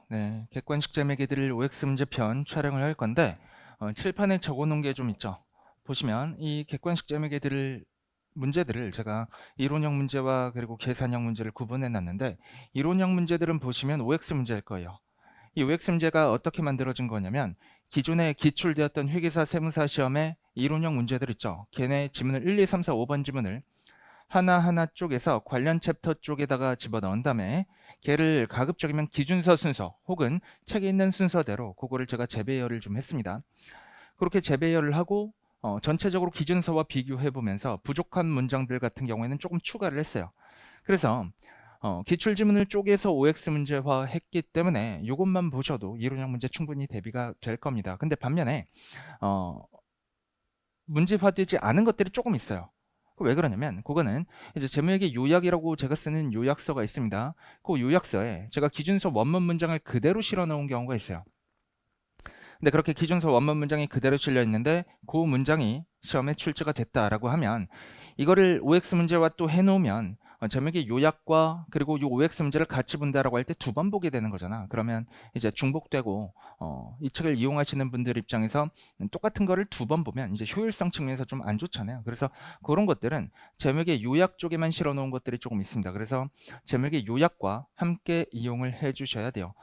네, 객관식 재매기들 OX 문제편 촬영을 할 건데 칠판에 적어 놓은 게 좀 있죠. 보시면 이 객관식 재매기들 문제들을 제가 이론형 문제와 그리고 계산형 문제를 구분해 놨는데, 이론형 문제들은 보시면 OX 문제일 거예요. 이 OX 문제가 어떻게 만들어진 거냐면, 기존에 기출되었던 회계사 세무사 시험의 이론형 문제들 있죠. 걔네 지문을 1, 2, 3, 4, 5번 지문을 하나하나 쪽에서 관련 챕터 쪽에다가 집어넣은 다음에 걔를 가급적이면 기준서 순서 혹은 책에 있는 순서대로 그거를 제가 재배열을 좀 했습니다. 그렇게 재배열을 하고 전체적으로 기준서와 비교해 보면서 부족한 문장들 같은 경우에는 조금 추가를 했어요. 그래서 기출지문을 쪼개서 OX 문제화 했기 때문에 이것만 보셔도 이론형 문제 충분히 대비가 될 겁니다. 근데 반면에 문제화되지 않은 것들이 조금 있어요. 왜 그러냐면, 그거는 이제 제목의 요약이라고 제가 쓰는 요약서가 있습니다. 그 요약서에 제가 기준서 원문 문장을 그대로 실어 놓은 경우가 있어요. 근데 그렇게 기준서 원문 문장이 그대로 실려 있는데 그 문장이 시험에 출제가 됐다라고 하면, 이거를 OX 문제와 또 해놓으면 제목의 요약과 그리고 요 OX 문제를 같이 본다라고 할 때 두 번 보게 되는 거잖아. 그러면 이제 중복되고 이 책을 이용하시는 분들 입장에서 똑같은 거를 두 번 보면 이제 효율성 측면에서 좀 안 좋잖아요. 그래서 그런 것들은 제목의 요약 쪽에만 실어 놓은 것들이 조금 있습니다. 그래서 제목의 요약과 함께 이용을 해 주셔야 돼요.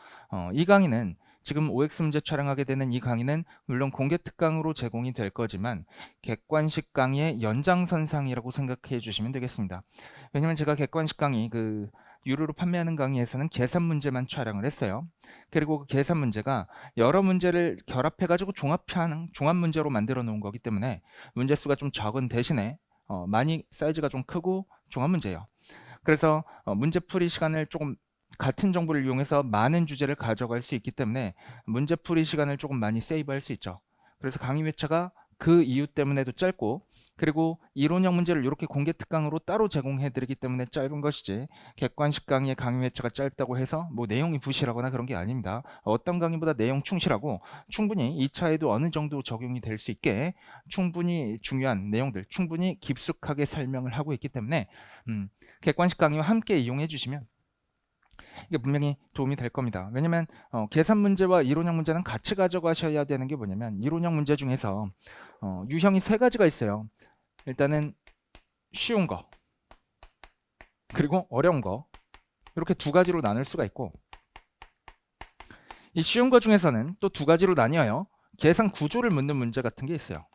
이 강의는 지금 OX 문제 촬영하게 되는 이 강의는 물론 공개 특강으로 제공이 될 거지만 객관식 강의의 연장선상이라고 생각해 주시면 되겠습니다. 왜냐면 제가 객관식 강의 유료로 판매하는 강의에서는 계산 문제만 촬영을 했어요. 그리고 그 계산 문제가 여러 문제를 결합해 가지고 종합하는 종합 문제로 만들어 놓은 거기 때문에 문제 수가 좀 적은 대신에 많이 사이즈가 좀 크고 종합 문제예요. 그래서 문제풀이 시간을 조금 같은 정보를 이용해서 많은 주제를 가져갈 수 있기 때문에 문제풀이 시간을 조금 많이 세이브할 수 있죠. 그래서 강의 회차가 그 이유 때문에도 짧고, 그리고 이론형 문제를 이렇게 공개 특강으로 따로 제공해 드리기 때문에 짧은 것이지, 객관식 강의의 강의 회차가 짧다고 해서 뭐 내용이 부실하거나 그런 게 아닙니다. 어떤 강의보다 내용 충실하고 충분히 2차에도 어느 정도 적용이 될 수 있게 충분히 중요한 내용들 충분히 깊숙하게 설명을 하고 있기 때문에 객관식 강의와 함께 이용해 주시면 이게 분명히 도움이 될 겁니다. 왜냐면 계산 문제와 이론형 문제는 같이 가져가셔야 되는 게 뭐냐면, 이론형 문제 중에서 유형이 세 가지가 있어요. 일단은 쉬운 거, 그리고 어려운 거, 이렇게 두 가지로 나눌 수가 있고, 이 쉬운 거 중에서는 또 두 가지로 나뉘어요. 계산 구조를 묻는 문제 같은 게 있어요.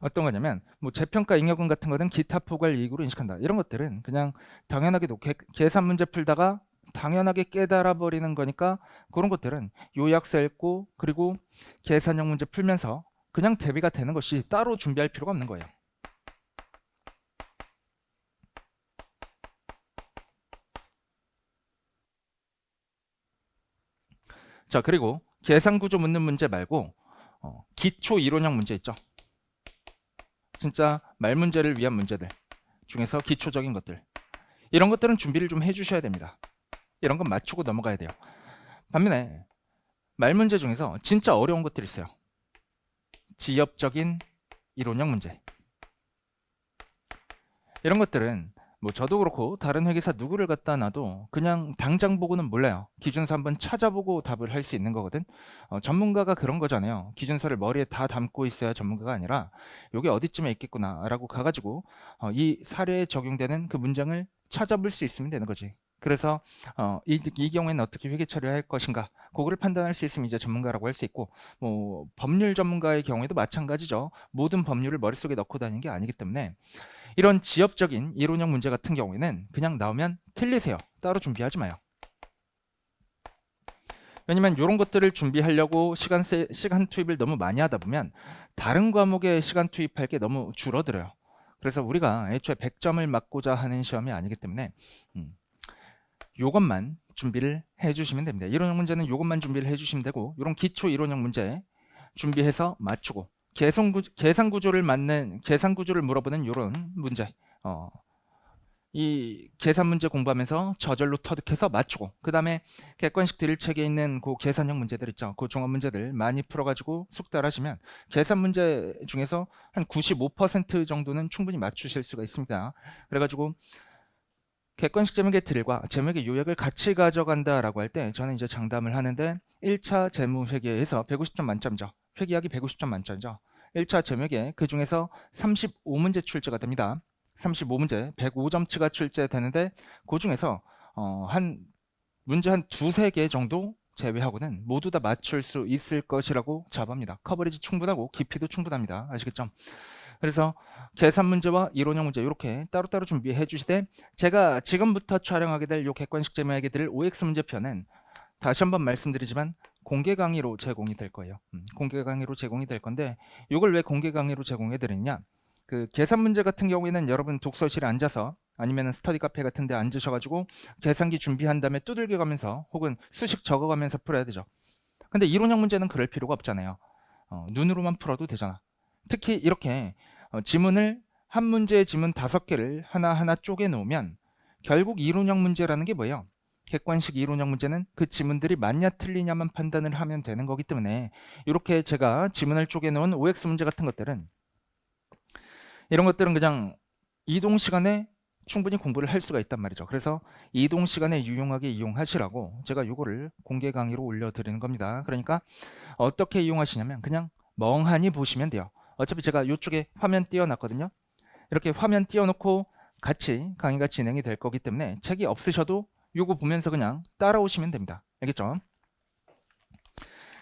어떤 거냐면, 뭐 재평가 잉여금 같은 거는 기타 포괄 이익으로 인식한다. 이런 것들은 그냥 당연하게도 계산 문제 풀다가 당연하게 깨달아 버리는 거니까, 그런 것들은 요약서 읽고 그리고 계산형 문제 풀면서 그냥 대비가 되는 것이 따로 준비할 필요가 없는 거예요. 자, 그리고 계산 구조 묻는 문제 말고 기초 이론형 문제 있죠. 진짜 말 문제를 위한 문제들 중에서 기초적인 것들, 이런 것들은 준비를 좀 해주셔야 됩니다. 이런 건 맞추고 넘어가야 돼요. 반면에 말 문제 중에서 진짜 어려운 것들이 있어요. 지엽적인 이론형 문제, 이런 것들은 뭐 저도 그렇고 다른 회계사 누구를 갖다 놔도 그냥 당장 보고는 몰라요. 기준서 한번 찾아보고 답을 할 수 있는 거거든. 전문가가 그런 거잖아요. 기준서를 머리에 다 담고 있어야 전문가가 아니라 요게 어디쯤에 있겠구나 라고 가가지고 이 사례에 적용되는 그 문장을 찾아볼 수 있으면 되는 거지. 그래서 이 경우에는 어떻게 회계 처리할 것인가, 그거를 판단할 수 있으면 이제 전문가라고 할 수 있고, 뭐 법률 전문가의 경우에도 마찬가지죠. 모든 법률을 머릿속에 넣고 다니는 게 아니기 때문에 이런 지엽적인 이론형 문제 같은 경우에는 그냥 나오면 틀리세요. 따로 준비하지 마요. 왜냐면 이런 것들을 준비하려고 시간 투입을 너무 많이 하다 보면 다른 과목에 시간 투입할 게 너무 줄어들어요. 그래서 우리가 애초에 100점을 맞고자 하는 시험이 아니기 때문에 요것만 준비를 해주시면 됩니다. 이론형 문제는 요것만 준비를 해주시면 되고, 이런 기초 이론형 문제 준비해서 맞추고, 계산 구조를 물어보는 이런 문제, 이 계산 문제 공부하면서 저절로 터득해서 맞추고, 그 다음에 객관식 드릴 책에 있는 그 계산형 문제들 있죠. 그 종합 문제들 많이 풀어가지고 숙달하시면 계산 문제 중에서 한 95% 정도는 충분히 맞추실 수가 있습니다. 그래가지고 객관식 재무회계 틀과 재무회계 요약을 같이 가져간다라고 할 때 저는 이제 장담을 하는데 1차 재무회계에서 150점 만점이죠. 회계하기 150점 만점이죠. 1차 재무회계 그 중에서 35문제 출제가 됩니다. 35문제 105점치가 출제되는데 그 중에서 문제 한 두세 개 정도 제외하고는 모두 다 맞출 수 있을 것이라고 자부합니다. 커버리지 충분하고 깊이도 충분합니다. 아시겠죠? 그래서 계산 문제와 이론형 문제 이렇게 따로따로 준비해 주시되 제가 지금부터 촬영하게 될 요 객관식 재무회계들 OX 문제편은 다시 한번 말씀드리지만 공개 강의로 제공이 될 거예요. 공개 강의로 제공이 될 건데 이걸 왜 공개 강의로 제공해 드리느냐? 그 계산 문제 같은 경우에는 여러분 독서실에 앉아서 아니면 스터디 카페 같은 데 앉으셔가지고 계산기 준비한 다음에 두들겨 가면서 혹은 수식 적어가면서 풀어야 되죠. 근데 이론형 문제는 그럴 필요가 없잖아요. 눈으로만 풀어도 되잖아. 특히 이렇게 지문을 한 문제의 지문 5개를 하나하나 쪼개 놓으면 결국 이론형 문제라는 게 뭐예요? 객관식 이론형 문제는 그 지문들이 맞냐 틀리냐만 판단을 하면 되는 거기 때문에 이렇게 제가 지문을 쪼개 놓은 OX 문제 같은 것들은 이런 것들은 그냥 이동 시간에 충분히 공부를 할 수가 있단 말이죠. 그래서 이동 시간에 유용하게 이용하시라고 제가 이거를 공개 강의로 올려드리는 겁니다. 그러니까 어떻게 이용하시냐면 그냥 멍하니 보시면 돼요. 어차피 제가 이쪽에 화면 띄워놨거든요. 이렇게 화면 띄워놓고 같이 강의가 진행이 될 거기 때문에 책이 없으셔도 이거 보면서 그냥 따라오시면 됩니다. 알겠죠?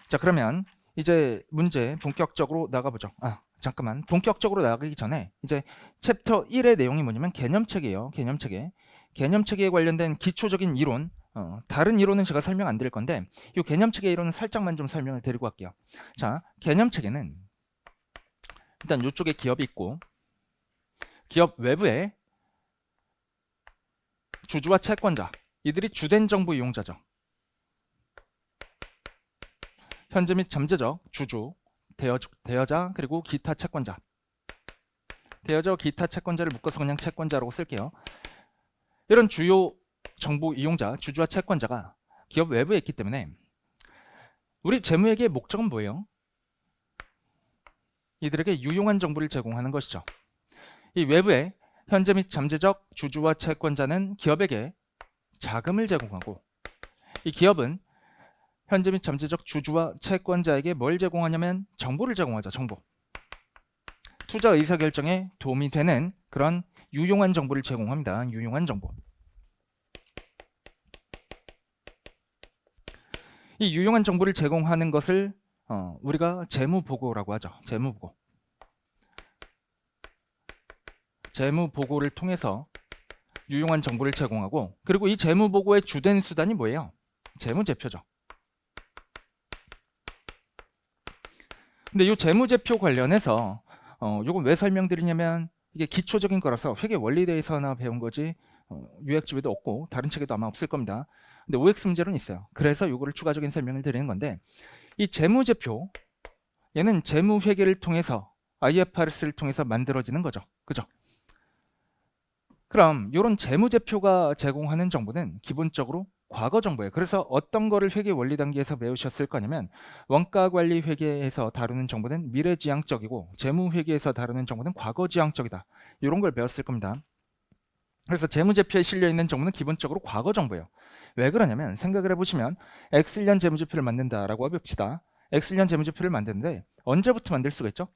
자, 그러면 이제 문제 본격적으로 나가보죠. 잠깐만, 본격적으로 나가기 전에 이제 챕터 1의 내용이 뭐냐면 개념체계예요. 개념체계에 관련된 기초적인 이론, 다른 이론은 제가 설명 안 드릴 건데 이 개념체계 이론은 살짝만 좀 설명을 드리고 갈게요. 자, 개념체계는 일단 이쪽에 기업이 있고 기업 외부에 주주와 채권자, 이들이 주된 정보 이용자죠. 현재 및 잠재적 주주, 대여자, 그리고 기타 채권자. 대여자, 기타 채권자를 묶어서 그냥 채권자라고 쓸게요. 이런 주요 정보 이용자, 주주와 채권자가 기업 외부에 있기 때문에 우리 재무회계의 목적은 뭐예요? 이들에게 유용한 정보를 제공하는 것이죠. 이 외부에 현재 및 잠재적 주주와 채권자는 기업에게 자금을 제공하고 이 기업은 현재 및 잠재적 주주와 채권자에게 뭘 제공하냐면 정보를 제공하죠. 정보. 투자 의사결정에 도움이 되는 그런 유용한 정보를 제공합니다. 유용한 정보. 이 유용한 정보를 제공하는 것을 우리가 재무보고라고 하죠. 재무보고. 재무보고를 통해서 유용한 정보를 제공하고 그리고 이 재무보고의 주된 수단이 뭐예요? 재무제표죠. 근데 이 재무제표 관련해서 요건 왜 설명드리냐면 이게 기초적인 거라서 회계 원리대에서나 배운 거지 요약집에도 없고 다른 책에도 아마 없을 겁니다. 근데 OX 문제로는 있어요. 그래서 요거를 추가적인 설명을 드리는 건데 이 재무제표 얘는 재무회계를 통해서 IFRS를 통해서 만들어지는 거죠. 그죠? 그럼 이런 재무제표가 제공하는 정보는 기본적으로 과거 정보예요. 그래서 어떤 거를 회계 원리 단계에서 배우셨을 거냐면 원가관리 회계에서 다루는 정보는 미래지향적이고 재무회계에서 다루는 정보는 과거지향적이다. 이런 걸 배웠을 겁니다. 그래서 재무제표에 실려있는 정보는 기본적으로 과거 정보예요. 왜 그러냐면 생각을 해보시면 X1년 재무제표를 만든다라고 해봅시다. X1년 재무제표를 만드는데 언제부터 만들 수가 있죠?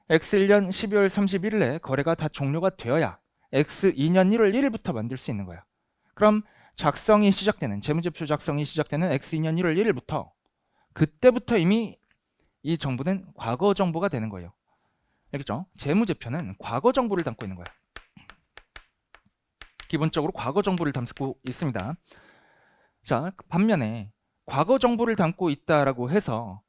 X1년 12월 31일에 거래가 다 종료가 되어야 X2년 1월 1일부터 만들 수 있는 거야. 그럼 작성이 시작되는 재무제표 작성이 시작되는 X2년 1월 1일부터 그때부터 이미 이 정보는 과거 정보가 되는 거예요. 알겠죠? 재무제표는 과거 정보를 담고 있는 거야. 기본적으로 과거 정보를 담고 있습니다. 자, 반면에 과거 정보를 담고 있다라고 해서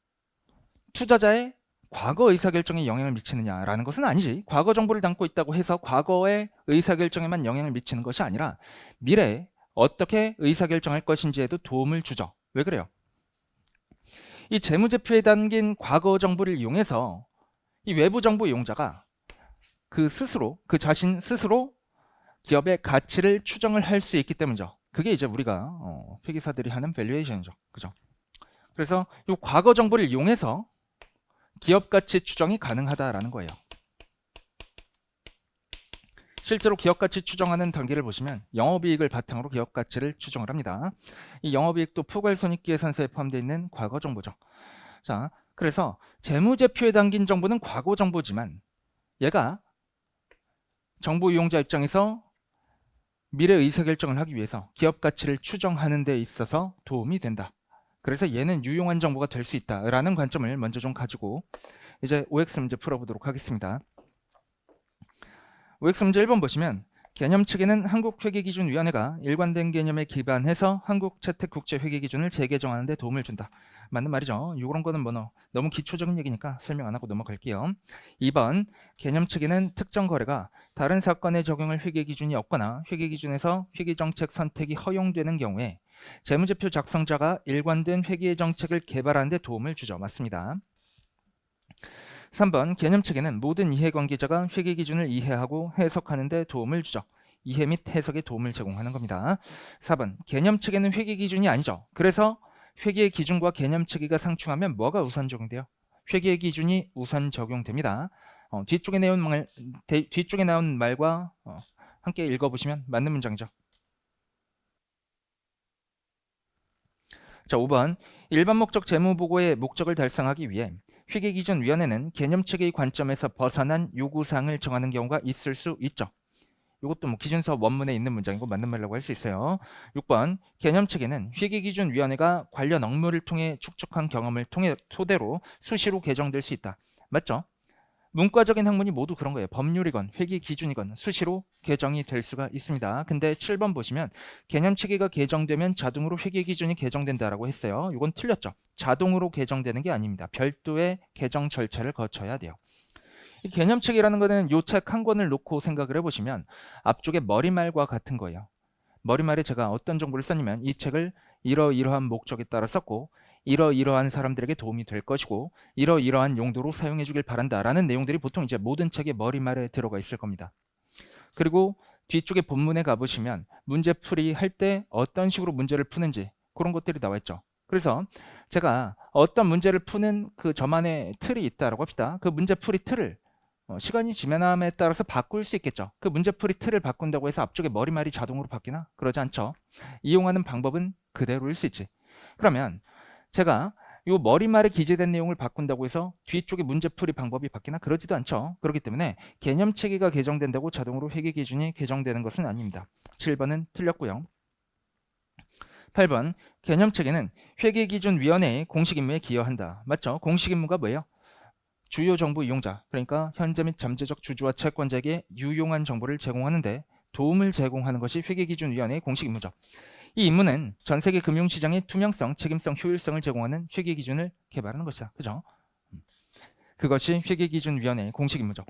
투자자의 과거 의사결정에 영향을 미치느냐라는 것은 아니지. 과거 정보를 담고 있다고 해서 과거의 의사결정에만 영향을 미치는 것이 아니라 미래에 어떻게 의사결정할 것인지에도 도움을 주죠. 왜 그래요? 이 재무제표에 담긴 과거 정보를 이용해서 이 외부 정보 이용자가 그 자신 스스로 기업의 가치를 추정을 할 수 있기 때문이죠. 그게 이제 우리가 회계사들이 하는 밸류에이션이죠. 그죠? 그래서 이 과거 정보를 이용해서 기업 가치 추정이 가능하다라는 거예요. 실제로 기업가치 추정하는 단계를 보시면 영업이익을 바탕으로 기업가치를 추정을 합니다. 이 영업이익도 포괄손익계산서에 포함되어 있는 과거 정보죠. 자, 그래서 재무제표에 담긴 정보는 과거 정보지만 얘가 정보 이용자 입장에서 미래 의사결정을 하기 위해서 기업가치를 추정하는 데 있어서 도움이 된다. 그래서 얘는 유용한 정보가 될 수 있다라는 관점을 먼저 좀 가지고 이제 OX 문제 풀어보도록 하겠습니다. OX 문제 1번 보시면 개념 측에는 한국회계기준위원회가 일관된 개념에 기반해서 한국채택국제회계기준을 재개정하는 데 도움을 준다. 맞는 말이죠. 이런 거는 뭐 너무 기초적인 얘기니까 설명 안 하고 넘어갈게요. 2번 개념 측에는 특정 거래가 다른 사건에 적용할 회계기준이 없거나 회계기준에서 회계정책 선택이 허용되는 경우에 재무제표 작성자가 일관된 회계정책을 개발하는 데 도움을 주죠. 맞습니다. 3번 개념 측에는 모든 이해관계자가 회계기준을 이해하고 해석하는 데 도움을 주죠. 이해 및 해석에 도움을 제공하는 겁니다. 4번 개념 측에는 회계기준이 아니죠. 그래서 회계의 기준과 개념 측이가 상충하면 뭐가 우선 적용돼요? 회계의 기준이 우선 적용됩니다. 뒤쪽에 나온 말과 함께 읽어보시면 맞는 문장이죠. 자, 5번 일반 목적 재무보고의 목적을 달성하기 위해 회계기준위원회는 개념 측의 관점에서 벗어난 요구사항을 정하는 경우가 있을 수 있죠. 이것도 뭐 기준서 원문에 있는 문장이고 맞는 말이라고 할 수 있어요. 6번 개념 측에는 회계기준위원회가 관련 업무를 통해 축적한 경험을 토대로 수시로 개정될 수 있다. 맞죠? 문과적인 학문이 모두 그런 거예요. 법률이건 회계기준이건 수시로 개정이 될 수가 있습니다. 근데 7번 보시면 개념 체계가 개정되면 자동으로 회계기준이 개정된다라고 했어요. 이건 틀렸죠. 자동으로 개정되는 게 아닙니다. 별도의 개정 절차를 거쳐야 돼요. 이 개념 체계라는 거는 요 책 한 권을 놓고 생각을 해보시면 앞쪽에 머리말과 같은 거예요. 머리말에 제가 어떤 정보를 썼냐면 이 책을 이러이러한 목적에 따라 썼고 이러이러한 사람들에게 도움이 될 것이고 이러이러한 용도로 사용해 주길 바란다라는 내용들이 보통 이제 모든 책의 머리말에 들어가 있을 겁니다. 그리고 뒤쪽에 본문에 가보시면 문제풀이 할 때 어떤 식으로 문제를 푸는지 그런 것들이 나와 있죠. 그래서 제가 어떤 문제를 푸는 그 저만의 틀이 있다라고 합시다. 그 문제풀이 틀을 시간이 지남에 따라서 바꿀 수 있겠죠. 그 문제풀이 틀을 바꾼다고 해서 앞쪽에 머리말이 자동으로 바뀌나? 그러지 않죠. 이용하는 방법은 그대로일 수 있지. 그러면 제가 이 머리말에 기재된 내용을 바꾼다고 해서 뒤쪽에 문제풀이 방법이 바뀌나? 그러지도 않죠. 그렇기 때문에 개념 체계가 개정된다고 자동으로 회계기준이 개정되는 것은 아닙니다. 7번은 틀렸고요. 8번 개념 체계는 회계기준위원회의 공식 임무에 기여한다. 맞죠? 공식 임무가 뭐예요? 주요 정보 이용자, 그러니까 현재 및 잠재적 주주와 채권자에게 유용한 정보를 제공하는데 도움을 제공하는 것이 회계기준위원회의 공식 임무죠. 이 임무는 전 세계 금융시장의 투명성, 책임성, 효율성을 제공하는 회계기준을 개발하는 것이다. 그죠? 그것이 회계기준위원회의 공식 임무죠.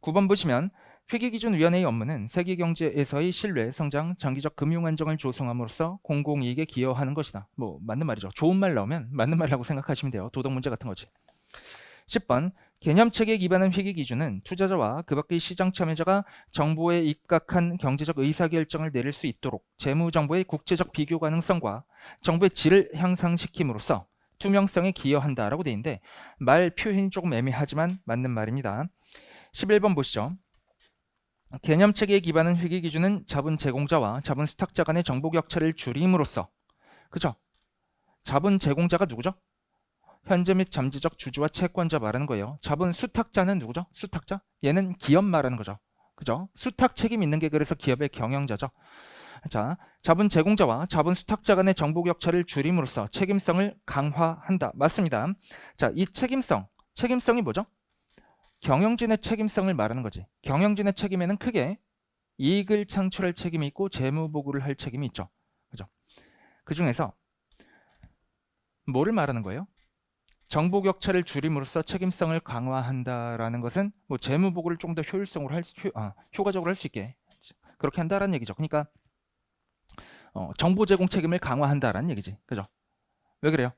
9번 보시면 회계기준위원회의 업무는 세계경제에서의 신뢰, 성장, 장기적 금융안정을 조성함으로써 공공이익에 기여하는 것이다. 뭐 맞는 말이죠. 좋은 말 나오면 맞는 말이라고 생각하시면 돼요. 도덕 문제 같은 거지. 10번 개념체계에 기반한 회계기준은 투자자와 그 밖의 시장 참여자가 정보에 입각한 경제적 의사결정을 내릴 수 있도록 재무정보의 국제적 비교 가능성과 정보의 질을 향상시킴으로써 투명성에 기여한다라고 되어 있는데 말 표현이 조금 애매하지만 맞는 말입니다. 11번 보시죠. 개념체계에 기반한 회계기준은 자본 제공자와 자본 수탁자 간의 정보 격차를 줄임으로써 그죠? 자본 제공자가 누구죠? 현재 및 잠재적 주주와 채권자 말하는 거예요. 자본 수탁자는 누구죠? 수탁자? 얘는 기업 말하는 거죠. 그죠? 수탁 책임 있는 게 그래서 기업의 경영자죠. 자, 자본 제공자와 자본 수탁자 간의 정보 격차를 줄임으로써 책임성을 강화한다. 맞습니다. 자, 이 책임성이 뭐죠? 경영진의 책임성을 말하는 거지. 경영진의 책임에는 크게 이익을 창출할 책임이 있고 재무 보고를 할 책임이 있죠. 그죠? 그 중에서 뭐를 말하는 거예요? 정보 격차를 줄임으로써 책임성을 강화한다라는 것은 뭐 재무 보고를 좀 더 효과적으로 할 수 있게 그렇게 한다라는 얘기죠. 그러니까 정보 제공 책임을 강화한다라는 얘기지. 그죠? 왜 그래요?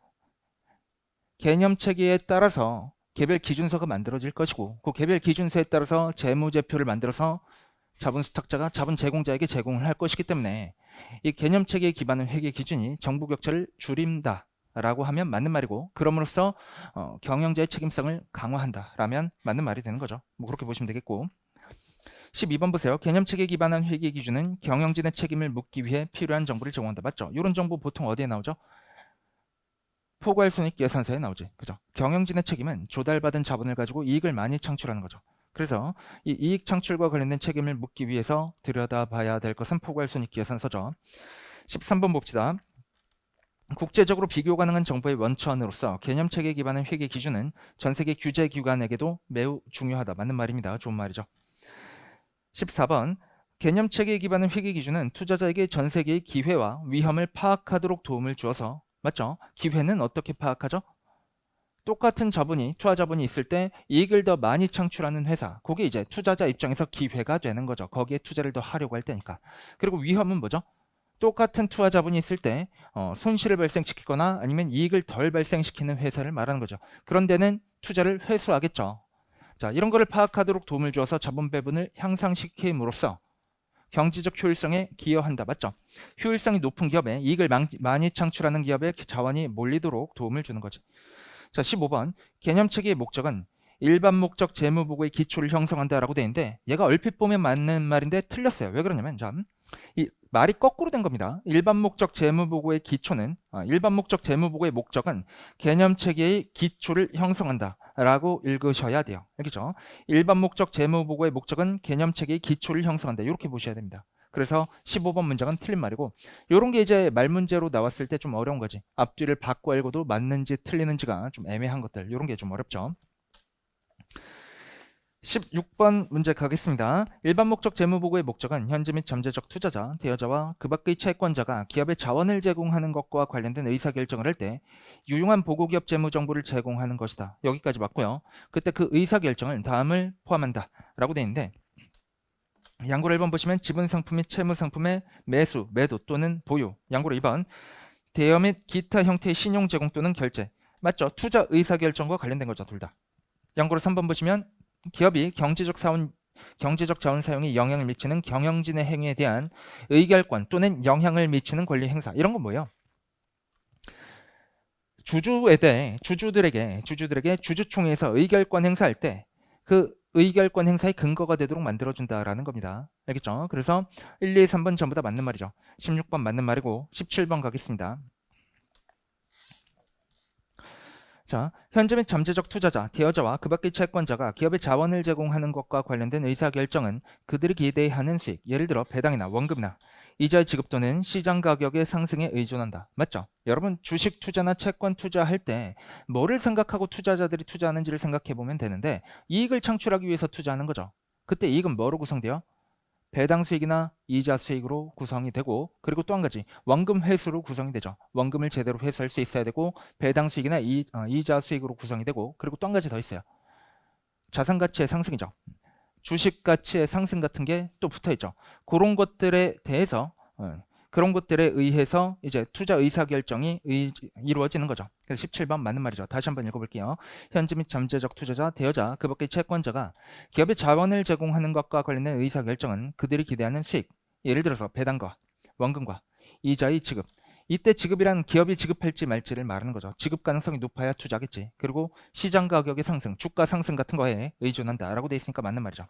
개념 체계에 따라서 개별 기준서가 만들어질 것이고 그 개별 기준서에 따라서 재무제표를 만들어서 자본 수탁자가 자본 제공자에게 제공을 할 것이기 때문에 이 개념 체계에 기반한 회계 기준이 정보 격차를 줄인다. 라고 하면 맞는 말이고 그럼으로써 경영자의 책임성을 강화한다 라면 맞는 말이 되는 거죠. 뭐 그렇게 보시면 되겠고 12번 보세요. 개념책에 기반한 회계 기준은 경영진의 책임을 묻기 위해 필요한 정보를 제공한다. 맞죠? 이런 정보 보통 어디에 나오죠? 포괄손익 계산서에 나오지. 그죠? 경영진의 책임은 조달받은 자본을 가지고 이익을 많이 창출하는 거죠. 그래서 이 이익 창출과 관련된 책임을 묻기 위해서 들여다봐야 될 것은 포괄손익 계산서죠. 13번 봅시다. 국제적으로 비교 가능한 정보의 원천으로서 개념책에 기반한 회계 기준은 전 세계 규제기관에게도 매우 중요하다. 맞는 말입니다. 좋은 말이죠. 14번 개념책에 기반한 회계 기준은 투자자에게 전 세계의 기회와 위험을 파악하도록 도움을 주어서 맞죠? 기회는 어떻게 파악하죠? 똑같은 자본이 투하 자본이 있을 때 이익을 더 많이 창출하는 회사 그게 이제 투자자 입장에서 기회가 되는 거죠. 거기에 투자를 더 하려고 할 때니까. 그리고 위험은 뭐죠? 똑같은 투하 자본이 있을 때 손실을 발생시키거나 아니면 이익을 덜 발생시키는 회사를 말하는 거죠. 그런 데는 투자를 회수하겠죠. 자, 이런 거를 파악하도록 도움을 주어서 자본 배분을 향상시킴으로써 경제적 효율성에 기여한다. 맞죠? 효율성이 높은 기업에 이익을 많이 창출하는 기업에 자원이 몰리도록 도움을 주는 거지. 자, 15번 개념체계의 목적은 일반 목적 재무보고의 기초를 형성한다라고 되어 있는데 얘가 얼핏 보면 맞는 말인데 틀렸어요. 왜 그러냐면 이 말이 거꾸로 된 겁니다. 일반 목적 재무보고의 기초는 일반 목적 재무보고의 목적은 개념체계의 기초를 형성한다 라고 읽으셔야 돼요. 알겠죠? 일반 목적 재무보고의 목적은 개념체계의 기초를 형성한다. 이렇게 보셔야 됩니다. 그래서 15번 문장은 틀린 말이고 이런 게 이제 말문제로 나왔을 때 좀 어려운 거지. 앞뒤를 바꿔 읽어도 맞는지 틀리는지가 좀 애매한 것들 이런 게 좀 어렵죠. 16번 문제 가겠습니다. 일반 목적 재무보고의 목적은 현재 및 잠재적 투자자, 대여자와 그 밖의 채권자가 기업에 자원을 제공하는 것과 관련된 의사결정을 할 때 유용한 보고기업 재무정보를 제공하는 것이다. 여기까지 맞고요. 그때 그 의사결정을 다음을 포함한다 라고 되어 있는데 양고로 1번 보시면 지분상품 및 채무상품의 매수, 매도 또는 보유. 양고로 2번 대여 및 기타 형태의 신용 제공 또는 결제. 맞죠? 투자 의사결정과 관련된 거죠. 둘 다. 양고로 3번 보시면 기업이 경제적 자원 사용에 영향을 미치는 경영진의 행위에 대한 의결권 또는 영향을 미치는 권리 행사. 이런 건 뭐예요? 주주들에게 주주총회에서 의결권 행사할 때 그 의결권 행사의 근거가 되도록 만들어준다라는 겁니다. 알겠죠? 그래서 1, 2, 3번 전부 다 맞는 말이죠. 16번 맞는 말이고 17번 가겠습니다. 자, 현재 및 잠재적 투자자, 대여자와 그 밖의 채권자가 기업에 자원을 제공하는 것과 관련된 의사결정은 그들이 기대하는 수익, 예를 들어 배당이나 원금이나 이자의 지급 또는 시장 가격의 상승에 의존한다. 맞죠? 여러분 주식 투자나 채권 투자할 때 뭐를 생각하고 투자자들이 투자하는지를 생각해 보면 되는데 이익을 창출하기 위해서 투자하는 거죠. 그때 이익은 뭐로 구성돼요? 배당 수익이나 이자 수익으로 구성이 되고 그리고 또 한 가지 원금 회수로 구성이 되죠. 원금을 제대로 회수할 수 있어야 되고 배당 수익이나 이자 수익으로 구성이 되고 그리고 또 한 가지 더 있어요. 자산 가치의 상승이죠. 주식 가치의 상승 같은 게 또 붙어 있죠. 그런 것들에 대해서 그런 것들에 의해서 이제 투자 의사결정이 이루어지는 거죠. 그래서 17번 맞는 말이죠. 다시 한번 읽어볼게요. 현재 및 잠재적 투자자, 대여자, 그 밖의 채권자가 기업의 자원을 제공하는 것과 관련된 의사결정은 그들이 기대하는 수익, 예를 들어서 배당과 원금과 이자의 지급, 이때 지급이란 기업이 지급할지 말지를 말하는 거죠. 지급 가능성이 높아야 투자겠지. 그리고 시장 가격의 상승, 주가 상승 같은 거에 의존한다라고 돼 있으니까 맞는 말이죠.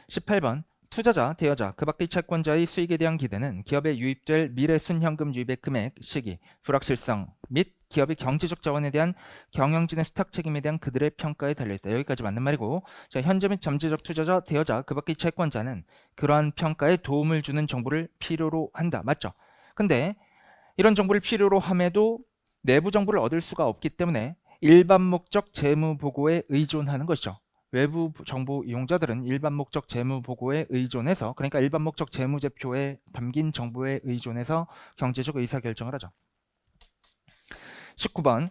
18번 투자자, 대여자, 그 밖의 채권자의 수익에 대한 기대는 기업에 유입될 미래 순현금 유입의 금액, 시기, 불확실성 및 기업의 경제적 자원에 대한 경영진의 수탁 책임에 대한 그들의 평가에 달려있다. 여기까지 맞는 말이고 자, 현재 및 잠재적 투자자, 대여자, 그 밖의 채권자는 그러한 평가에 도움을 주는 정보를 필요로 한다. 맞죠? 근데 이런 정보를 필요로 함에도 내부 정보를 얻을 수가 없기 때문에 일반 목적 재무 보고에 의존하는 것이죠. 외부 정보 이용자들은 일반 목적 재무 보고에 의존해서 그러니까 일반 목적 재무제표에 담긴 정보에 의존해서 경제적 의사결정을 하죠. 19번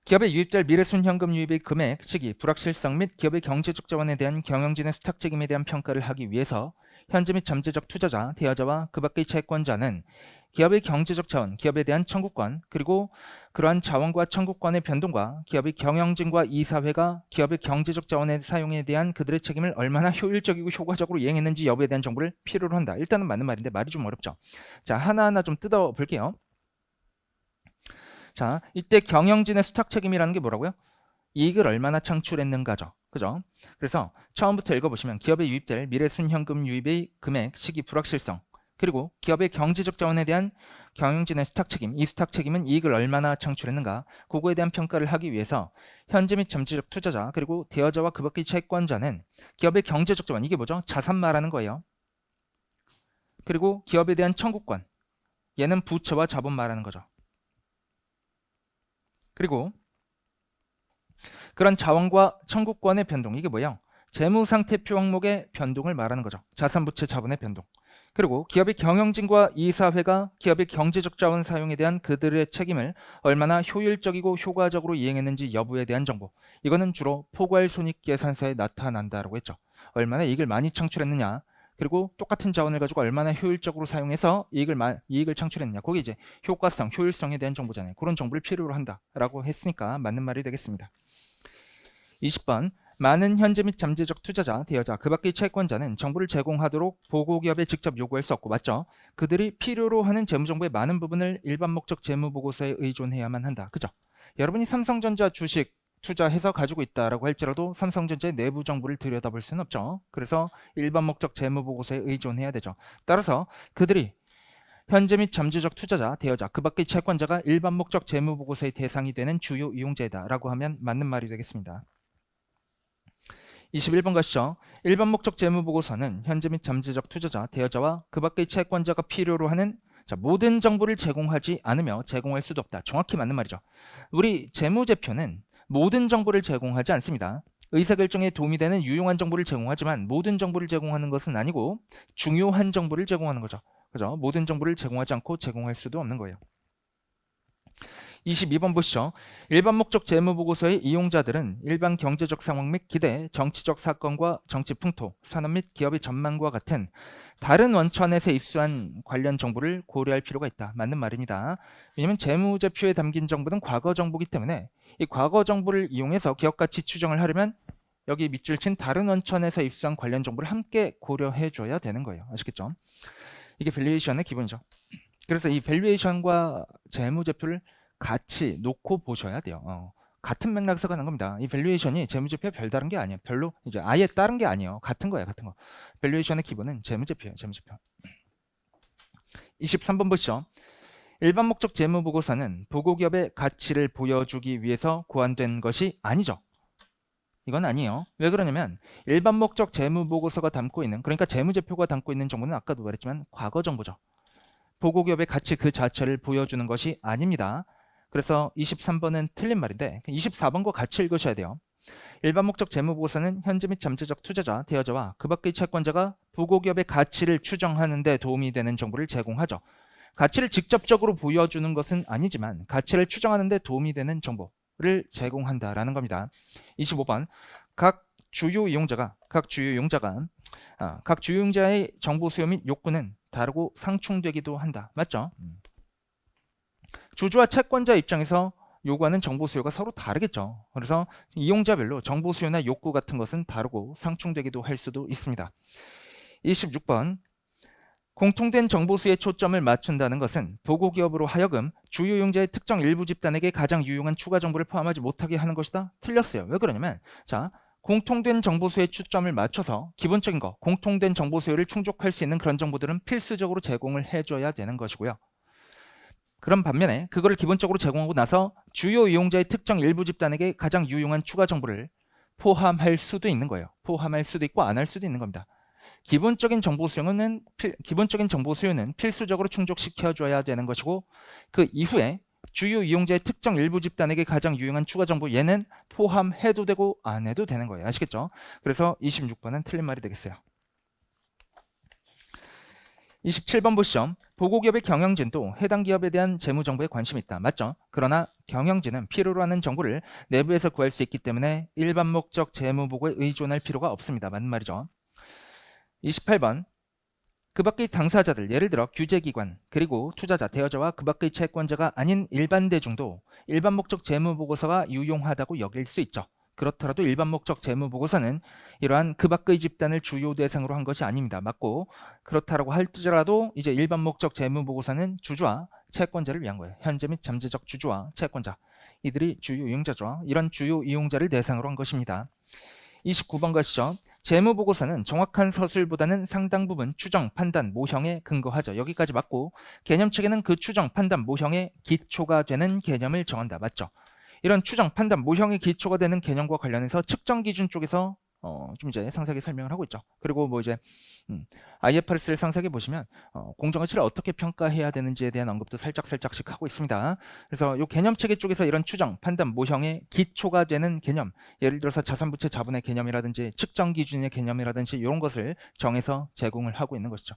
기업에 유입될 미래순현금 유입의 금액, 시기, 불확실성 및 기업의 경제적 자원에 대한 경영진의 수탁 책임에 대한 평가를 하기 위해서 현재 및 잠재적 투자자, 대여자와 그 밖의 채권자는 기업의 경제적 자원, 기업에 대한 청구권, 그리고 그러한 자원과 청구권의 변동과 기업의 경영진과 이사회가 기업의 경제적 자원의 사용에 대한 그들의 책임을 얼마나 효율적이고 효과적으로 이행했는지 여부에 대한 정보를 필요로 한다. 일단은 맞는 말인데 말이 좀 어렵죠. 자, 하나하나 좀 뜯어 볼게요. 자, 이때 경영진의 수탁 책임이라는 게 뭐라고요? 이익을 얼마나 창출했는가죠. 그죠? 그래서 처음부터 읽어보시면 기업에 유입될 미래 순현금 유입의 금액, 시기, 불확실성, 그리고 기업의 경제적 자원에 대한 경영진의 수탁 책임, 이 수탁 책임은 이익을 얼마나 창출했는가, 그거에 대한 평가를 하기 위해서 현재 및 잠재적 투자자, 그리고 대여자와 그 밖의 채권자는 기업의 경제적 자원, 이게 뭐죠? 자산 말하는 거예요. 그리고 기업에 대한 청구권, 얘는 부채와 자본 말하는 거죠. 그리고 그런 자원과 청구권의 변동, 이게 뭐예요? 재무상태표 항목의 변동을 말하는 거죠. 자산, 부채, 자본의 변동. 그리고 기업의 경영진과 이사회가 기업의 경제적 자원 사용에 대한 그들의 책임을 얼마나 효율적이고 효과적으로 이행했는지 여부에 대한 정보. 이거는 주로 포괄손익계산서에 나타난다라고 했죠. 얼마나 이익을 많이 창출했느냐, 그리고 똑같은 자원을 가지고 얼마나 효율적으로 사용해서 이익을 창출했느냐. 거기 이제 효과성, 효율성에 대한 정보잖아요. 그런 정보를 필요로 한다라고 했으니까 맞는 말이 되겠습니다. 20번 많은 현재 및 잠재적 투자자, 대여자, 그 밖의 채권자는 정보를 제공하도록 보고기업에 직접 요구할 수 없고, 맞죠? 그들이 필요로 하는 재무정보의 많은 부분을 일반 목적 재무보고서에 의존해야만 한다. 그죠? 여러분이 삼성전자 주식 투자해서 가지고 있다라고 할지라도 삼성전자의 내부 정보를 들여다볼 수는 없죠. 그래서 일반 목적 재무보고서에 의존해야 되죠. 따라서 그들이 현재 및 잠재적 투자자, 대여자, 그 밖의 채권자가 일반 목적 재무보고서의 대상이 되는 주요 이용자이다라고 하면 맞는 말이 되겠습니다. 21번 가시죠. 일반 목적 재무보고서는 현재 및 잠재적 투자자, 대여자와 그 밖의 채권자가 필요로 하는 모든 정보를 제공하지 않으며 제공할 수도 없다. 정확히 맞는 말이죠. 우리 재무제표는 모든 정보를 제공하지 않습니다. 의사결정에 도움이 되는 유용한 정보를 제공하지만 모든 정보를 제공하는 것은 아니고 중요한 정보를 제공하는 거죠. 그죠? 모든 정보를 제공하지 않고 제공할 수도 없는 거예요. 22번 보시죠. 일반 목적 재무보고서의 이용자들은 일반 경제적 상황 및 기대, 정치적 사건과 정치 풍토, 산업 및 기업의 전망과 같은 다른 원천에서 입수한 관련 정보를 고려할 필요가 있다. 맞는 말입니다. 왜냐하면 재무제표에 담긴 정보는 과거 정보이기 때문에 이 과거 정보를 이용해서 기업 가치 추정을 하려면 여기 밑줄 친 다른 원천에서 입수한 관련 정보를 함께 고려해 줘야 되는 거예요. 아시겠죠? 이게 밸류에이션의 기본이죠. 그래서 이 밸류에이션과 재무제표를 같이 놓고 보셔야 돼요. 같은 맥락에서 가는 겁니다. 이 밸류에이션이 재무제표에 별다른 게 아니에요. 별로 이제 아예 다른 게 아니에요. 같은 거예요. 같은 거. 밸류에이션의 기본은 재무제표예요. 재무제표. 23번 보시죠. 일반 목적 재무보고서는 보고기업의 가치를 보여주기 위해서 고안된 것이 아니죠. 이건 아니에요. 왜 그러냐면 일반 목적 재무보고서가 담고 있는, 그러니까 재무제표가 담고 있는 정보는 아까도 말했지만 과거 정보죠. 보고기업의 가치 그 자체를 보여주는 것이 아닙니다. 그래서 23번은 틀린 말인데 24번과 같이 읽으셔야 돼요. 일반 목적 재무보고서는 현재 및 잠재적 투자자, 대여자와 그 밖의 채권자가 보고기업의 가치를 추정하는 데 도움이 되는 정보를 제공하죠. 가치를 직접적으로 보여주는 것은 아니지만 가치를 추정하는 데 도움이 되는 정보를 제공한다라는 겁니다. 25번 각 주요 이용자의 정보 수요 및 욕구는 다르고 상충되기도 한다. 맞죠? 주주와 채권자 입장에서 요구하는 정보 수요가 서로 다르겠죠. 그래서 이용자별로 정보 수요나 욕구 같은 것은 다르고 상충되기도 할 수도 있습니다. 26번 공통된 정보 수요에 초점을 맞춘다는 것은 보고기업으로 하여금 주요 이용자의 특정 일부 집단에게 가장 유용한 추가 정보를 포함하지 못하게 하는 것이다. 틀렸어요. 왜 그러냐면 공통된 정보 수요에 초점을 맞춰서 기본적인 거, 공통된 정보 수요를 충족할 수 있는 그런 정보들은 필수적으로 제공을 해줘야 되는 것이고요. 그런 반면에 그거를 기본적으로 제공하고 나서 주요 이용자의 특정 일부 집단에게 가장 유용한 추가 정보를 포함할 수도 있는 거예요. 포함할 수도 있고 안 할 수도 있는 겁니다. 기본적인 정보 수요는 필수적으로 충족시켜줘야 되는 것이고 그 이후에 주요 이용자의 특정 일부 집단에게 가장 유용한 추가 정보 얘는 포함해도 되고 안 해도 되는 거예요. 아시겠죠? 그래서 26번은 틀린 말이 되겠어요. 27번 보시죠. 보고기업의 경영진도 해당 기업에 대한 재무정보에 관심이 있다. 맞죠? 그러나 경영진은 필요로 하는 정보를 내부에서 구할 수 있기 때문에 일반 목적 재무보고에 의존할 필요가 없습니다. 맞는 말이죠. 28번 그 밖의 당사자들, 예를 들어 규제기관, 그리고 투자자, 대여자와 그 밖의 채권자가 아닌 일반 대중도 일반 목적 재무보고서가 유용하다고 여길 수 있죠. 그렇더라도 일반 목적 재무보고서는 이러한 그 밖의 집단을 주요 대상으로 한 것이 아닙니다. 맞고 그렇다라고 할지라도 이제 일반 목적 재무보고서는 주주와 채권자를 위한 거예요. 현재 및 잠재적 주주와 채권자, 이들이 주요 이용자죠. 이런 주요 이용자를 대상으로 한 것입니다. 29번 가시죠. 재무보고서는 정확한 서술보다는 상당 부분 추정, 판단, 모형에 근거하죠. 여기까지 맞고 개념체계는 그 추정, 판단, 모형의 기초가 되는 개념을 정한다. 맞죠? 이런 추정, 판단, 모형의 기초가 되는 개념과 관련해서 측정 기준 쪽에서 좀 이제 상세하게 설명을 하고 있죠. 그리고 뭐 이제 IFRS를 상세하게 보시면 공정가치를 어떻게 평가해야 되는지에 대한 언급도 살짝씩 하고 있습니다. 그래서 이 개념체계 쪽에서 이런 추정, 판단, 모형의 기초가 되는 개념, 예를 들어서 자산부채 자본의 개념이라든지 측정 기준의 개념이라든지 이런 것을 정해서 제공을 하고 있는 것이죠.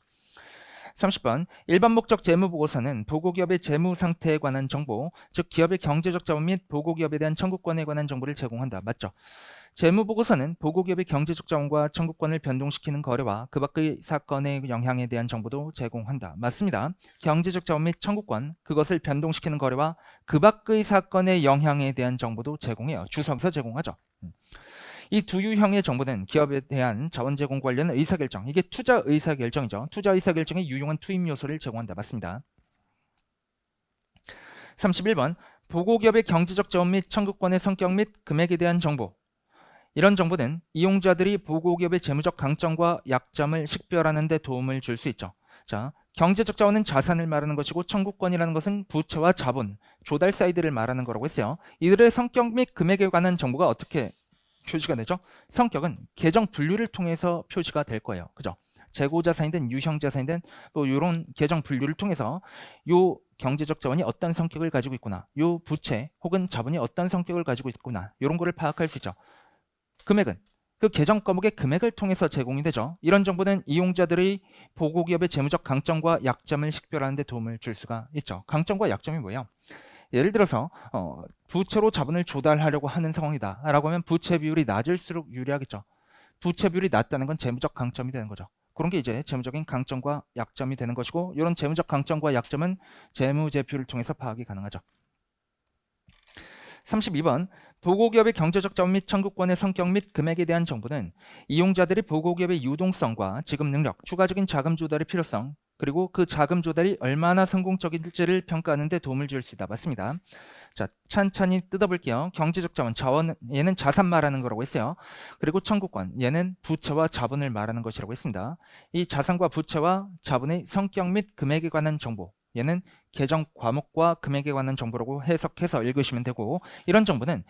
30번 일반 목적 재무보고서는 보고기업의 재무 상태에 관한 정보, 즉 기업의 경제적 자본 및 보고기업에 대한 청구권에 관한 정보를 제공한다. 맞죠? 재무보고서는 보고기업의 경제적 자원과 청구권을 변동시키는 거래와 그 밖의 사건의 영향에 대한 정보도 제공한다. 맞습니다. 경제적 자원 및 청구권, 그것을 변동시키는 거래와 그 밖의 사건의 영향에 대한 정보도 제공해요. 주석서 제공하죠. 이 두 유형의 정보는 기업에 대한 자원 제공 관련 의사결정, 이게 투자 의사결정이죠. 투자 의사결정에 유용한 투입 요소를 제공한다. 맞습니다. 31번 보고기업의 경제적 자원 및 청구권의 성격 및 금액에 대한 정보, 이런 정보는 이용자들이 보고기업의 재무적 강점과 약점을 식별하는 데 도움을 줄 수 있죠. 자, 경제적 자원은 자산을 말하는 것이고 청구권이라는 것은 부채와 자본, 조달 사이드를 말하는 거라고 했어요. 이들의 성격 및 금액에 관한 정보가 어떻게 표시가 되죠? 성격은 계정 분류를 통해서 표시가 될 거예요. 그죠? 재고자산이든 유형자산이든 뭐 이런 계정 분류를 통해서 요 경제적 자원이 어떤 성격을 가지고 있구나, 요 부채 혹은 자본이 어떤 성격을 가지고 있구나, 이런 거를 파악할 수 있죠. 금액은 그 계정 과목의 금액을 통해서 제공이 되죠. 이런 정보는 이용자들의 보고기업의 재무적 강점과 약점을 식별하는 데 도움을 줄 수가 있죠. 강점과 약점이 뭐예요? 예를 들어서 부채로 자본을 조달하려고 하는 상황이다 라고 하면 부채 비율이 낮을수록 유리하겠죠. 부채 비율이 낮다는 건 재무적 강점이 되는 거죠. 그런 게 이제 재무적인 강점과 약점이 되는 것이고, 이런 재무적 강점과 약점은 재무제표를 통해서 파악이 가능하죠. 32번 보고기업의 경제적 자원 및 청구권의 성격 및 금액에 대한 정보는 이용자들이 보고기업의 유동성과 지급 능력, 추가적인 자금 조달의 필요성, 그리고 그 자금 조달이 얼마나 성공적일지를 평가하는 데 도움을 줄 수 있다. 맞습니다. 자, 찬찬히 뜯어볼게요. 경제적 자원, 얘는 자산 말하는 거라고 했어요. 그리고 청구권, 얘는 부채와 자본을 말하는 것이라고 했습니다. 이 자산과 부채와 자본의 성격 및 금액에 관한 정보, 얘는 계정 과목과 금액에 관한 정보라고 해석해서 읽으시면 되고, 이런 정보는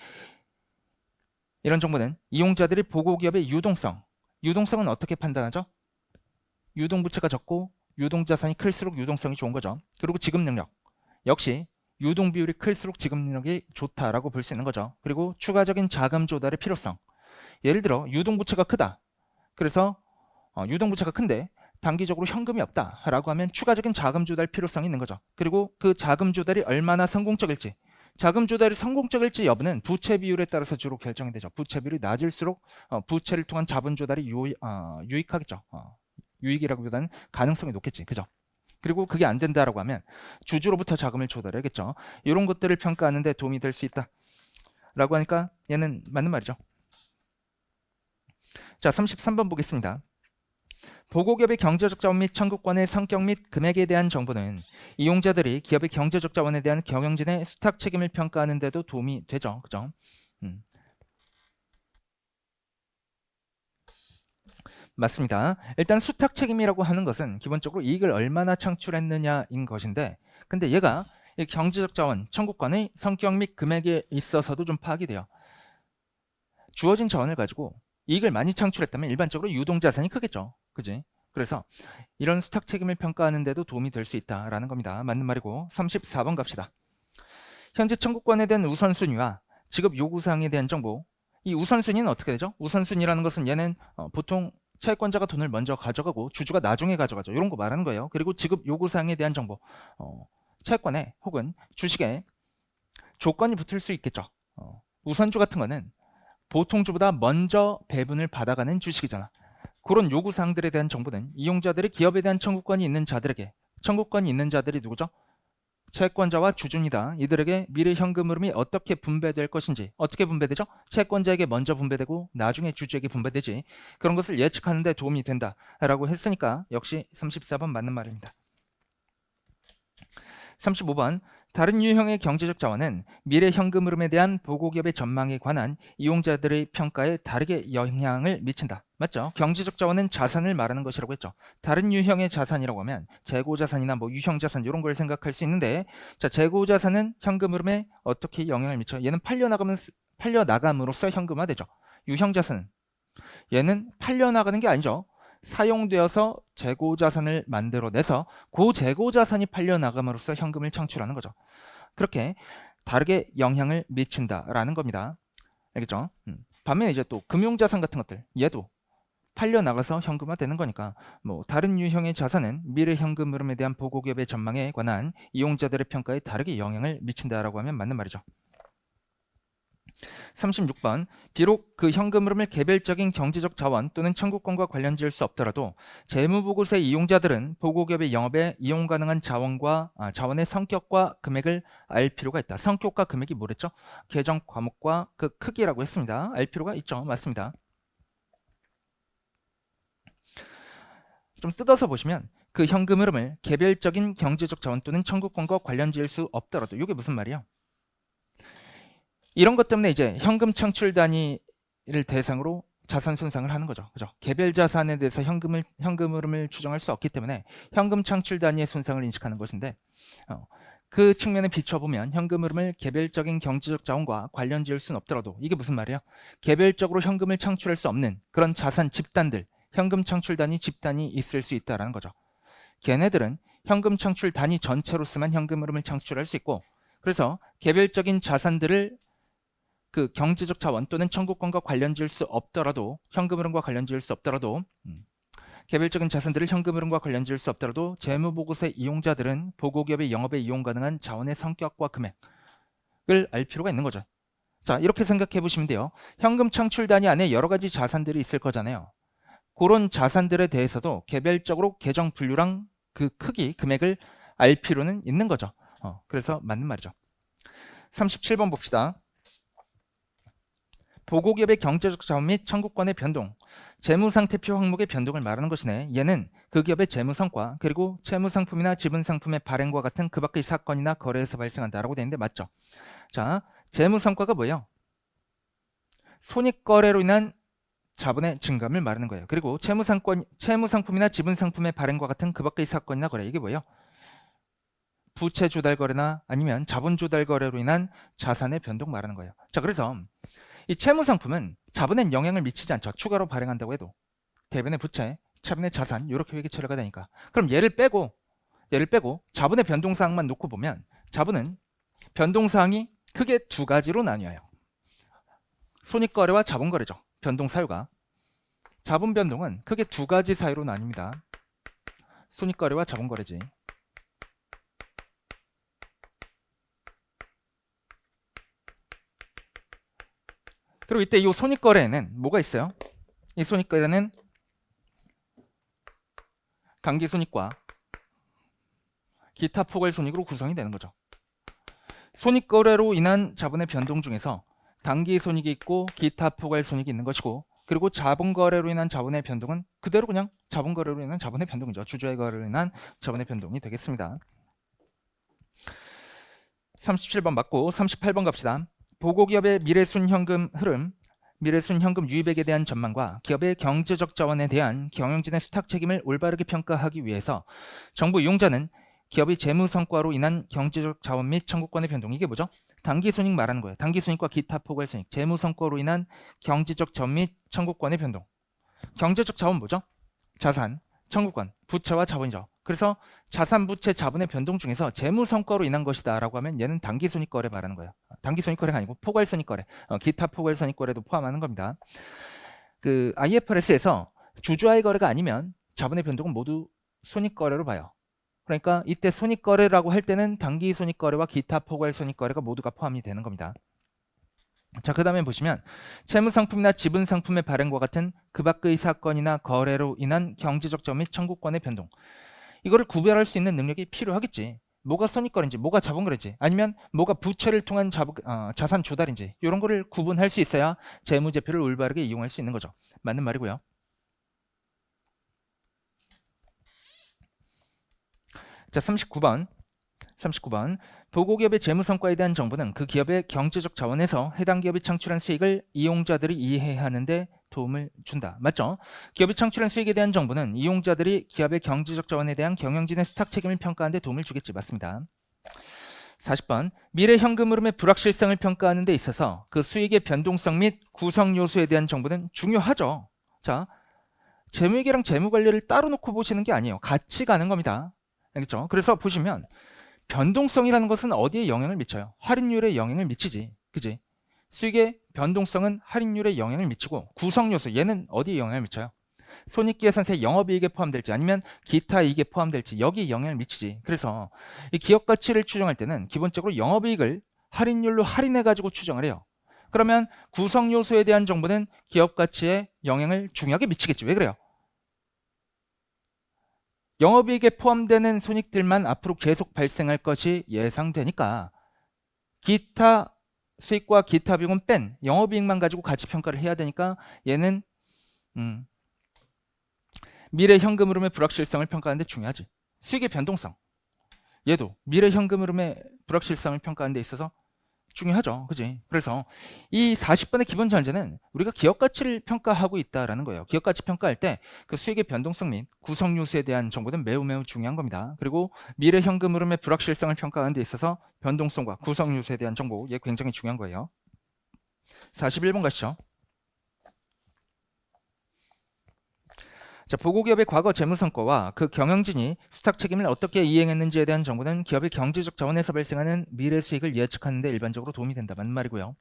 이용자들이 보고기업의 유동성은 어떻게 판단하죠? 유동부채가 적고 유동자산이 클수록 유동성이 좋은 거죠. 그리고 지급 능력, 역시 유동 비율이 클수록 지급 능력이 좋다라고 볼 수 있는 거죠. 그리고 추가적인 자금 조달의 필요성, 예를 들어 유동부채가 크다, 그래서 유동부채가 큰데 단기적으로 현금이 없다라고 하면 추가적인 자금 조달 필요성이 있는 거죠. 그리고 그 자금 조달이 얼마나 성공적일지, 자금 조달이 성공적일지 여부는 부채 비율에 따라서 주로 결정이 되죠. 부채 비율이 낮을수록 부채를 통한 자본 조달이 유익하겠죠. 유익이라기보다는 가능성이 높겠지. 그죠? 그리고 그게 안 된다라고 하면 주주로부터 자금을 조달해야겠죠. 이런 것들을 평가하는 데 도움이 될 수 있다 라고 하니까 얘는 맞는 말이죠. 자, 33번 보겠습니다. 보고기업의 경제적 자원 및 청구권의 성격 및 금액에 대한 정보는 이용자들이 기업의 경제적 자원에 대한 경영진의 수탁 책임을 평가하는 데도 도움이 되죠. 그죠? 맞습니다. 일단 수탁 책임이라고 하는 것은 기본적으로 이익을 얼마나 창출했느냐인 것인데, 근데 얘가 이 경제적 자원, 청구권의 성격 및 금액에 있어서도 좀 파악이 돼요. 주어진 자원을 가지고 이익을 많이 창출했다면 일반적으로 유동자산이 크겠죠. 그지? 그래서 이런 수탁 책임을 평가하는 데도 도움이 될 수 있다라는 겁니다. 맞는 말이고, 34번 갑시다. 현재 청구권에 대한 우선순위와 지급 요구사항에 대한 정보. 이 우선순위는 어떻게 되죠? 우선순위라는 것은 얘는 보통 채권자가 돈을 먼저 가져가고 주주가 나중에 가져가죠. 이런 거 말하는 거예요. 그리고 지급 요구사항에 대한 정보, 채권에 혹은 주식에 조건이 붙을 수 있겠죠. 우선주 같은 거는 보통주보다 먼저 배분을 받아가는 주식이잖아. 그런 요구사항들에 대한 정보는 이용자들이 기업에 대한 청구권이 있는 자들에게, 청구권이 있는 자들이 누구죠? 채권자와 주주입니다. 이들에게 미래 현금 흐름이 어떻게 분배될 것인지, 어떻게 분배되죠? 채권자에게 먼저 분배되고 나중에 주주에게 분배되지. 그런 것을 예측하는 데 도움이 된다라고 했으니까 역시 34번 맞는 말입니다. 35번 다른 유형의 경제적 자원은 미래 현금 흐름에 대한 보고기업의 전망에 관한 이용자들의 평가에 다르게 영향을 미친다. 맞죠? 경제적 자원은 자산을 말하는 것이라고 했죠. 다른 유형의 자산이라고 하면 재고자산이나 뭐 유형자산 이런 걸 생각할 수 있는데, 자, 재고자산은 현금 흐름에 어떻게 영향을 미쳐? 얘는 팔려나감으로써 현금화되죠. 유형자산은 얘는 팔려나가는 게 아니죠. 사용되어서 재고자산을 만들어내서 그 재고자산이 팔려나감으로써 현금을 창출하는 거죠. 그렇게 다르게 영향을 미친다라는 겁니다. 알겠죠? 반면에 이제 또 금융자산 같은 것들, 얘도 팔려나가서 현금화되는 거니까 뭐 다른 유형의 자산은 미래 현금 흐름에 대한 보고기업의 전망에 관한 이용자들의 평가에 다르게 영향을 미친다라고 하면 맞는 말이죠. 36번. 비록 그 현금 흐름을 개별적인 경제적 자원 또는 청구권과 관련지을 수 없더라도 재무보고서의 이용자들은 보고기업의 영업에 이용 가능한 자원의 성격과 금액을 알 필요가 있다. 성격과 금액이 뭐랬죠? 계정 과목과 그 크기라고 했습니다. 알 필요가 있죠. 맞습니다. 좀 뜯어서 보시면 그 현금 흐름을 개별적인 경제적 자원 또는 청구권과 관련지을 수 없더라도 이게 무슨 말이에요? 이런 것 때문에 이제 현금 창출 단위를 대상으로 자산 손상을 하는 거죠. 그죠? 개별 자산에 대해서 현금 흐름을 추정할 수 없기 때문에 현금 창출 단위의 손상을 인식하는 것인데, 그 측면에 비춰보면 현금 흐름을 개별적인 경제적 자원과 관련 지을 수는 없더라도 이게 무슨 말이에요? 개별적으로 현금을 창출할 수 없는 그런 자산 집단들, 현금 창출 단위 집단이 있을 수 있다는 거죠. 걔네들은 현금 창출 단위 전체로서만 현금 흐름을 창출할 수 있고, 그래서 개별적인 자산들을 그 경제적 자원 또는 청구권과 관련 지을 수 없더라도, 현금 흐름과 관련 지을 수 없더라도, 개별적인 자산들을 현금 흐름과 관련 지을 수 없더라도 재무보고서의 이용자들은 보고기업의 영업에 이용 가능한 자원의 성격과 금액을 알 필요가 있는 거죠. 자, 이렇게 생각해 보시면 돼요. 현금 창출 단위 안에 여러 가지 자산들이 있을 거잖아요. 그런 자산들에 대해서도 개별적으로 계정 분류랑 그 크기, 금액을 알 필요는 있는 거죠. 그래서 맞는 말이죠. 37번 봅시다. 보고기업의 경제적 자원 및 청구권의 변동, 재무상태표 항목의 변동을 말하는 것이네. 얘는 그 기업의 재무성과 그리고 채무상품이나 지분상품의 발행과 같은 그 밖의 사건이나 거래에서 발생한다라고 되어 있는데 맞죠? 자, 재무성과가 뭐예요? 손익거래로 인한 자본의 증감을 말하는 거예요. 그리고 채무상품이나 지분상품의 발행과 같은 그 밖의 사건이나 거래, 이게 뭐예요? 부채 조달 거래나 아니면 자본 조달 거래로 인한 자산의 변동 말하는 거예요. 자, 그래서 이 채무상품은 자본에 영향을 미치지 않죠. 추가로 발행한다고 해도. 대변의 부채, 차변의 자산, 이렇게 회계 처리가 되니까. 그럼 얘를 빼고 자본의 변동사항만 놓고 보면 자본은 변동사항이 크게 두 가지로 나뉘어요. 손익거래와 자본거래죠. 변동 사유가. 자본 변동은 크게 두 가지 사유로 나뉩니다. 손익거래와 자본거래지. 그리고 이때 이 손익거래에는 뭐가 있어요? 이 손익거래는 단기손익과 기타 포괄손익으로 구성이 되는 거죠. 손익거래로 인한 자본의 변동 중에서 단기손익이 있고 기타 포괄손익이 있는 것이고, 그리고 자본거래로 인한 자본의 변동은 그대로 그냥 자본거래로 인한 자본의 변동이죠. 주주의 거래로 인한 자본의 변동이 되겠습니다. 37번 맞고 38번 갑시다. 보고기업의 미래순현금 흐름, 미래순현금 유입액에 대한 전망과 기업의 경제적 자원에 대한 경영진의 수탁 책임을 올바르게 평가하기 위해서 정부 이용자는 기업의 재무 성과로 인한 경제적 자원 및 청구권의 변동, 이게 뭐죠? 단기손익 말하는 거예요. 단기손익과 기타 포괄손익, 재무 성과로 인한 경제적 자원 및 청구권의 변동. 경제적 자원 뭐죠? 자산, 청구권, 부채와 자본이죠. 그래서 자산, 부채, 자본의 변동 중에서 재무 성과로 인한 것이다 라고 하면 얘는 단기손익거래 말하는 거예요. 단기손익거래가 아니고 포괄손익거래, 기타 포괄손익거래도 포함하는 겁니다. 그 IFRS에서 주주와의 거래가 아니면 자본의 변동은 모두 손익거래로 봐요. 그러니까 이때 손익거래라고 할 때는 단기손익거래와 기타 포괄손익거래가 모두가 포함이 되는 겁니다. 자, 그 다음에 보시면 채무상품이나 지분상품의 발행과 같은 그 밖의 사건이나 거래로 인한 경제적 자원 및 청구권의 변동, 이거를 구별할 수 있는 능력이 필요하겠지. 뭐가 손익거래인지, 뭐가 자본거래인지, 아니면 뭐가 부채를 통한 자산 조달인지, 이런 거를 구분할 수 있어야 재무제표를 올바르게 이용할 수 있는 거죠. 맞는 말이고요. 자, 39번. 39번. 보고기업의 재무성과에 대한 정보는 그 기업의 경제적 자원에서 해당 기업이 창출한 수익을 이용자들이 이해하는 데 도움을 준다. 맞죠? 기업이 창출한 수익에 대한 정보는 이용자들이 기업의 경제적 자원에 대한 경영진의 수탁 책임을 평가하는 데 도움을 주겠지. 맞습니다. 40번. 미래 현금 흐름의 불확실성을 평가하는 데 있어서 그 수익의 변동성 및 구성 요소에 대한 정보는 중요하죠. 자, 재무회계랑 재무관리를 따로 놓고 보시는 게 아니에요. 같이 가는 겁니다. 알겠죠? 그래서 보시면 변동성이라는 것은 어디에 영향을 미쳐요? 할인율에 영향을 미치지. 그지? 수익의 변동성은 할인율에 영향을 미치고 구성요소 얘는 어디에 영향을 미쳐요? 손익계산서의 영업이익에 포함될지 아니면 기타 이익에 포함될지 여기에 영향을 미치지. 그래서 이 기업 가치를 추정할 때는 기본적으로 영업이익을 할인율로 할인해 가지고 추정을 해요. 그러면 구성요소에 대한 정보는 기업 가치에 영향을 중요하게 미치겠지. 왜 그래요? 영업이익에 포함되는 손익들만 앞으로 계속 발생할 것이 예상되니까 기타 수익과 기타 비용은 뺀 영업이익만 가지고 가치평가를 해야 되니까 얘는 미래 현금 흐름의 불확실성을 평가하는 데 중요하지. 수익의 변동성 얘도 미래 현금 흐름의 불확실성을 평가하는 데 있어서 중요하죠. 그지? 그래서 이 40번의 기본 전제는 우리가 기업 가치를 평가하고 있다라는 거예요. 기업 가치 평가할 때 그 수익의 변동성 및 구성 요소에 대한 정보는 매우 중요한 겁니다. 그리고 미래 현금 흐름의 불확실성을 평가하는 데 있어서 변동성과 구성 요소에 대한 정보 얘 굉장히 중요한 거예요. 41번 가시죠. 자, 보고기업의 과거 재무성과와 그 경영진이 수탁 책임을 어떻게 이행했는지에 대한 정보는 기업의 경제적 자원에서 발생하는 미래 수익을 예측하는 데 일반적으로 도움이 된다. 맞는 말이고요.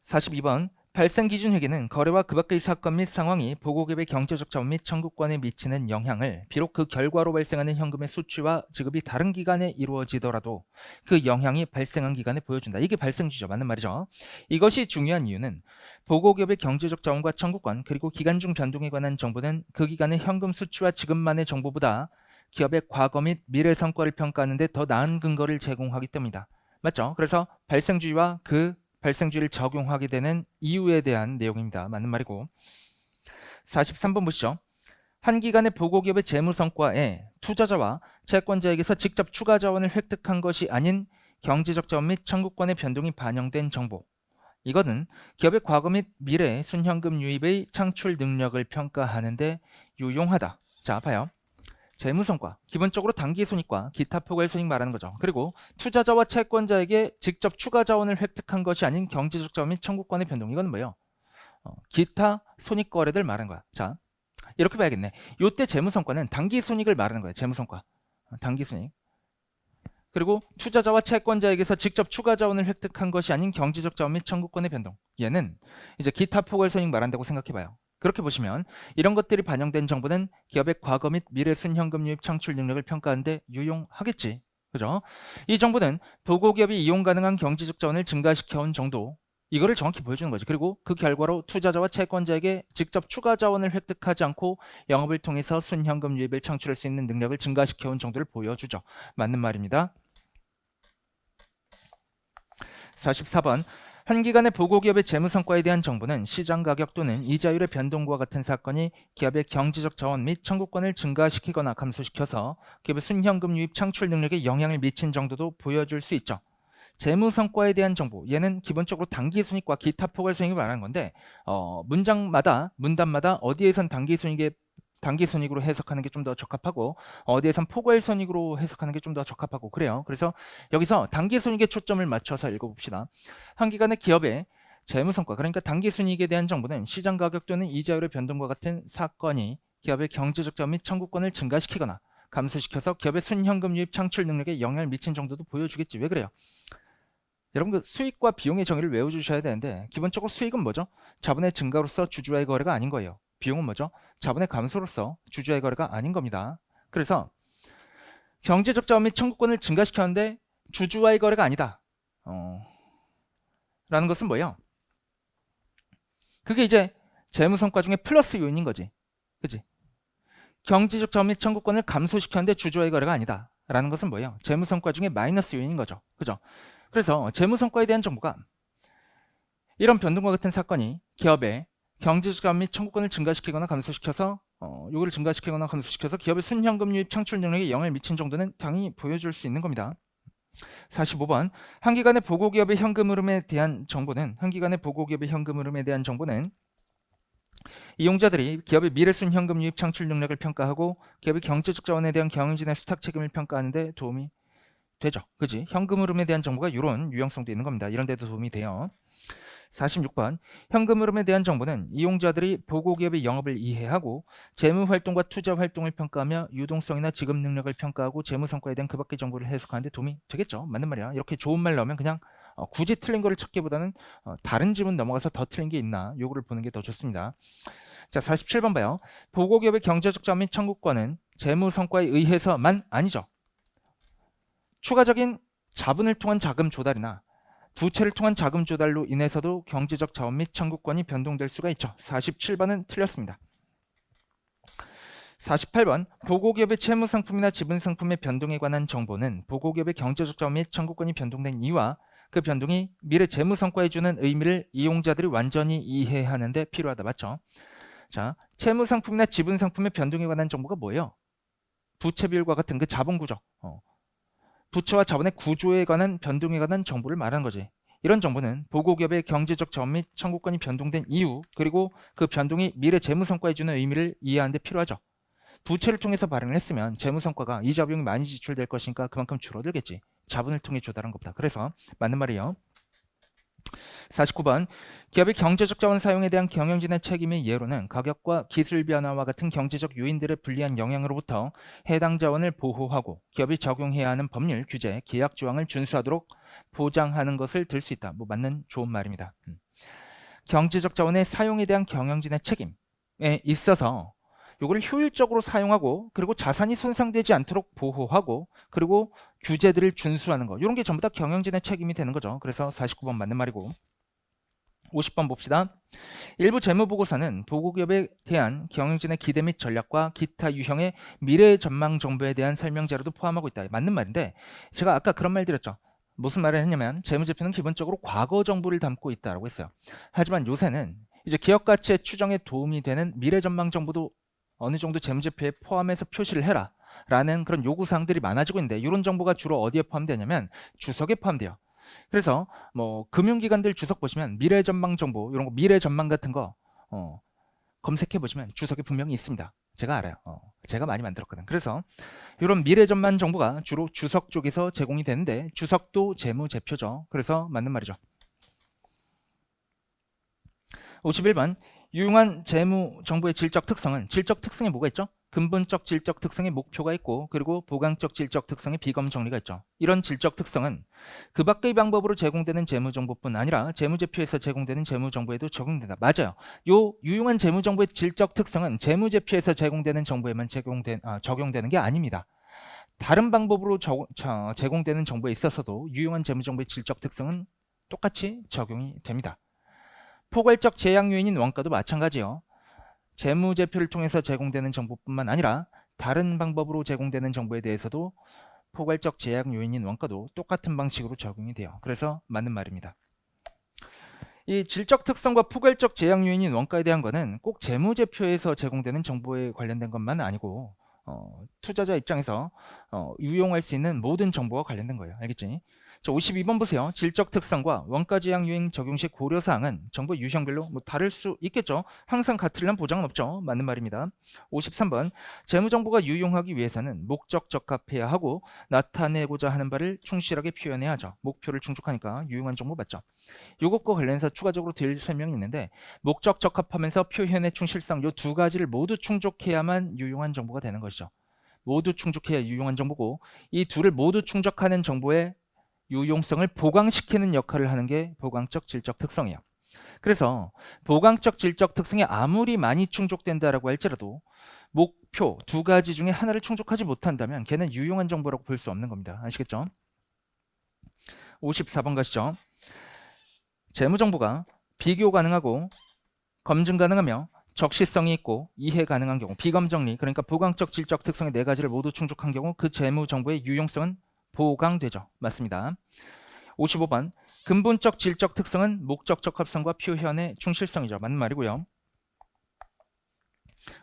42번. 발생기준회계는 거래와 그 밖의 사건 및 상황이 보고기업의 경제적 자원 및 청구권에 미치는 영향을 비록 그 결과로 발생하는 현금의 수취와 지급이 다른 기간에 이루어지더라도 그 영향이 발생한 기간에 보여준다. 이게 발생주죠. 맞는 말이죠. 이것이 중요한 이유는 보고기업의 경제적 자원과 청구권 그리고 기간 중 변동에 관한 정보는 그 기간의 현금 수취와 지급만의 정보보다 기업의 과거 및 미래 성과를 평가하는 데 더 나은 근거를 제공하기 때문이다. 맞죠? 그래서 발생주의와 그 발생주의를 적용하게 되는 이유에 대한 내용입니다. 맞는 말이고. 43번 보시죠. 한 기간의 보고기업의 재무성과에 투자자와 채권자에게서 직접 추가 자원을 획득한 것이 아닌 경제적 자원 및 청구권의 변동이 반영된 정보. 이거는 기업의 과거 및 미래 순현금 유입의 창출 능력을 평가하는 데 유용하다. 자, 봐요. 재무성과, 기본적으로 단기손익과 기타 포괄손익 말하는 거죠. 그리고 투자자와 채권자에게 직접 추가 자원을 획득한 것이 아닌 경제적 자원 및 청구권의 변동. 이건 뭐예요? 기타 손익 거래들 말하는 거야. 자, 이렇게 봐야겠네. 요때 재무성과는 단기손익을 말하는 거예요. 재무성과. 단기손익. 그리고 투자자와 채권자에게서 직접 추가 자원을 획득한 것이 아닌 경제적 자원 및 청구권의 변동. 얘는 이제 기타 포괄손익 말한다고 생각해봐요. 그렇게 보시면 이런 것들이 반영된 정보는 기업의 과거 및 미래 순현금 유입 창출 능력을 평가하는 데 유용하겠지. 그죠? 이 정보는 보고기업이 이용 가능한 경제적 자원을 증가시켜온 정도, 이거를 정확히 보여주는 거지. 그리고 그 결과로 투자자와 채권자에게 직접 추가 자원을 획득하지 않고 영업을 통해서 순현금 유입을 창출할 수 있는 능력을 증가시켜온 정도를 보여주죠. 맞는 말입니다. 44번. 한 기간의 보고기업의 재무성과에 대한 정보는 시장가격 또는 이자율의 변동과 같은 사건이 기업의 경제적 자원 및 청구권을 증가시키거나 감소시켜서 기업의 순현금 유입 창출 능력에 영향을 미친 정도도 보여줄 수 있죠. 재무성과에 대한 정보, 얘는 기본적으로 단기손익과 기타 포괄손익을 말하는 건데 문장마다, 문단마다 어디에선 단기손익으로 해석하는 게 좀 더 적합하고 어디에선 포괄손익으로 해석하는 게 좀 더 적합하고 그래요. 그래서 여기서 단기손익에 초점을 맞춰서 읽어봅시다. 한 기간의 기업의 재무성과, 그러니까 단기손익에 대한 정보는 시장가격 또는 이자율의 변동과 같은 사건이 기업의 경제적 자원 및 청구권을 증가시키거나 감소시켜서 기업의 순현금 유입 창출 능력에 영향을 미친 정도도 보여주겠지. 왜 그래요? 여러분 그 수익과 비용의 정의를 외워주셔야 되는데 기본적으로 수익은 뭐죠? 자본의 증가로서 주주와의 거래가 아닌 거예요. 비용은 뭐죠? 자본의 감소로서 주주와의 거래가 아닌 겁니다. 그래서 경제적 자원 및 청구권을 증가시켰는데 주주와의 거래가 아니다. 라는 것은 뭐예요? 그게 이제 재무성과 중에 플러스 요인인 거지. 그치? 경제적 자원 및 청구권을 감소시켰는데 주주와의 거래가 아니다. 라는 것은 뭐예요? 재무성과 중에 마이너스 요인인 거죠. 그죠? 그래서 재무성과에 대한 정보가 이런 변동과 같은 사건이 기업의 경제적 자원 및 청구권을 증가시키거나 감소시켜서 요거를 증가시키거나 감소시켜서 기업의 순현금 유입 창출 능력에 영향을 미친 정도는 당연히 보여줄 수 있는 겁니다. 45번 한기간의 보고기업의 현금 흐름에 대한 정보는 이용자들이 기업의 미래순 현금 유입 창출 능력을 평가하고 기업의 경제적 자원에 대한 경영진의 수탁 책임을 평가하는 데 도움이 되죠. 그지? 현금 흐름에 대한 정보가 이런 유용성도 있는 겁니다. 이런 데도 도움이 돼요. 46번 현금 흐름에 대한 정보는 이용자들이 보고기업의 영업을 이해하고 재무활동과 투자활동을 평가하며 유동성이나 지급 능력을 평가하고 재무성과에 대한 그 밖의 정보를 해석하는 데 도움이 되겠죠. 맞는 말이야. 이렇게 좋은 말 나오면 그냥 굳이 틀린 거를 찾기보다는 다른 지문 넘어가서 더 틀린 게 있나 요거를 보는 게 더 좋습니다. 자, 47번 봐요. 보고기업의 경제적 자원 및 청구권은 재무성과에 의해서만 아니죠. 추가적인 자본을 통한 자금 조달이나 부채를 통한 자금 조달로 인해서도 경제적 자원 및 청구권이 변동될 수가 있죠. 47번은 틀렸습니다. 48번 보고기업의 채무상품이나 지분상품의 변동에 관한 정보는 보고기업의 경제적 자원 및 청구권이 변동된 이유와 그 변동이 미래 재무성과에 주는 의미를 이용자들이 완전히 이해하는 데 필요하다. 맞죠? 자, 채무상품이나 지분상품의 변동에 관한 정보가 뭐예요? 부채 비율과 같은 그 자본구조, 부채와 자본의 구조에 관한 변동에 관한 정보를 말하는 거지. 이런 정보는 보고기업의 경제적 자원 및 청구권이 변동된 이유 그리고 그 변동이 미래 재무성과에 주는 의미를 이해하는 데 필요하죠. 부채를 통해서 발행을 했으면 재무성과가 이자 비용이 많이 지출될 것이니까 그만큼 줄어들겠지. 자본을 통해 조달한 것보다. 그래서 맞는 말이에요. 49번 기업의 경제적 자원 사용에 대한 경영진의 책임의 예로는 가격과 기술 변화와 같은 경제적 요인들의 불리한 영향으로부터 해당 자원을 보호하고 기업이 적용해야 하는 법률, 규제, 계약 조항을 준수하도록 보장하는 것을 들 수 있다. 맞는 좋은 말입니다. 경제적 자원의 사용에 대한 경영진의 책임에 있어서 이걸 효율적으로 사용하고 그리고 자산이 손상되지 않도록 보호하고 그리고 규제들을 준수하는 거 이런 게 전부 다 경영진의 책임이 되는 거죠. 그래서 49번 맞는 말이고 50번 봅시다. 일부 재무보고서는 보고기업에 대한 경영진의 기대 및 전략과 기타 유형의 미래 전망 정보에 대한 설명 자료도 포함하고 있다. 맞는 말인데 제가 아까 그런 말 드렸죠. 무슨 말을 했냐면 재무제표는 기본적으로 과거 정보를 담고 있다고 했어요. 하지만 요새는 이제 기업 가치의 추정에 도움이 되는 미래 전망 정보도 어느 정도 재무제표에 포함해서 표시를 해라 라는 그런 요구사항들이 많아지고 있는데 이런 정보가 주로 어디에 포함되냐면 주석에 포함돼요. 그래서 뭐 금융기관들 주석 보시면 미래 전망 정보 이런 거 미래 전망 같은 거 검색해 보시면 주석에 분명히 있습니다. 제가 알아요. 제가 많이 만들었거든. 그래서 이런 미래 전망 정보가 주로 주석 쪽에서 제공이 되는데 주석도 재무제표죠. 그래서 맞는 말이죠. 51번 유용한 재무 정보의 질적 특성이 뭐가 있죠? 근본적 질적 특성의 목표가 있고 그리고 보강적 질적 특성의 비검 정리가 있죠. 이런 질적 특성은 그 밖의 방법으로 제공되는 재무정보뿐 아니라 재무제표에서 제공되는 재무정보에도 적용된다. 맞아요. 요 유용한 재무정보의 질적 특성은 재무제표에서 제공되는 정보에만 적용되는 게 아닙니다. 다른 방법으로 제공되는 정보에 있어서도 유용한 재무정보의 질적 특성은 똑같이 적용이 됩니다. 포괄적 제약 요인인 원가도 마찬가지요. 재무제표를 통해서 제공되는 정보뿐만 아니라 다른 방법으로 제공되는 정보에 대해서도 포괄적 제약 요인인 원가도 똑같은 방식으로 적용이 돼요. 그래서 맞는 말입니다. 이 질적 특성과 포괄적 제약 요인인 원가에 대한 거는 꼭 재무제표에서 제공되는 정보에 관련된 것만 아니고 투자자 입장에서 유용할 수 있는 모든 정보와 관련된 거예요. 알겠지? 자, 52번 보세요. 질적 특성과 원가 제약 요인 적용 시 고려사항은 정보 유형별로 다를 수 있겠죠. 항상 같으려는 보장은 없죠. 맞는 말입니다. 53번 재무정보가 유용하기 위해서는 목적 적합해야 하고 나타내고자 하는 바를 충실하게 표현해야 하죠. 목표를 충족하니까 유용한 정보 맞죠. 이것과 관련해서 추가적으로 드릴 설명이 있는데 목적 적합하면서 표현의 충실성 이 두 가지를 모두 충족해야만 유용한 정보가 되는 것이죠. 모두 충족해야 유용한 정보고 이 둘을 모두 충족하는 정보의 유용성을 보강시키는 역할을 하는 게 보강적 질적 특성이에요. 그래서 보강적 질적 특성이 아무리 많이 충족된다라고 할지라도 목표 두 가지 중에 하나를 충족하지 못한다면 걔는 유용한 정보라고 볼 수 없는 겁니다. 아시겠죠? 54번 가시죠. 재무정보가 비교 가능하고 검증 가능하며 적시성이 있고 이해 가능한 경우 비검정리 그러니까 보강적 질적 특성의 네 가지를 모두 충족한 경우 그 재무정보의 유용성은 보강되죠. 맞습니다. 55번 근본적 질적 특성은 목적 적합성과 표현의 충실성이죠. 맞는 말이고요.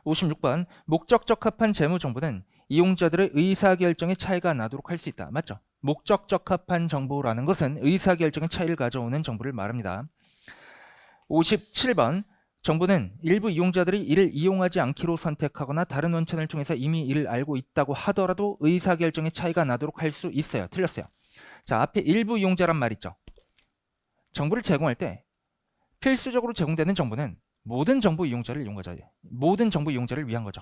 56번 목적 적합한 재무 정보는 이용자들의 의사결정에 차이가 나도록 할 수 있다. 맞죠? 목적 적합한 정보라는 것은 의사결정에 차이를 가져오는 정보를 말합니다. 57번 정보는 일부 이용자들이 이를 이용하지 않기로 선택하거나 다른 원천을 통해서 이미 이를 알고 있다고 하더라도 의사결정에 차이가 나도록 할 수 있어요. 틀렸어요. 자, 앞에 일부 이용자란 말 있죠. 정보를 제공할 때 필수적으로 제공되는 정보는 모든 정보 이용자를 이용한 거죠. 모든 정보 이용자를 위한 거죠.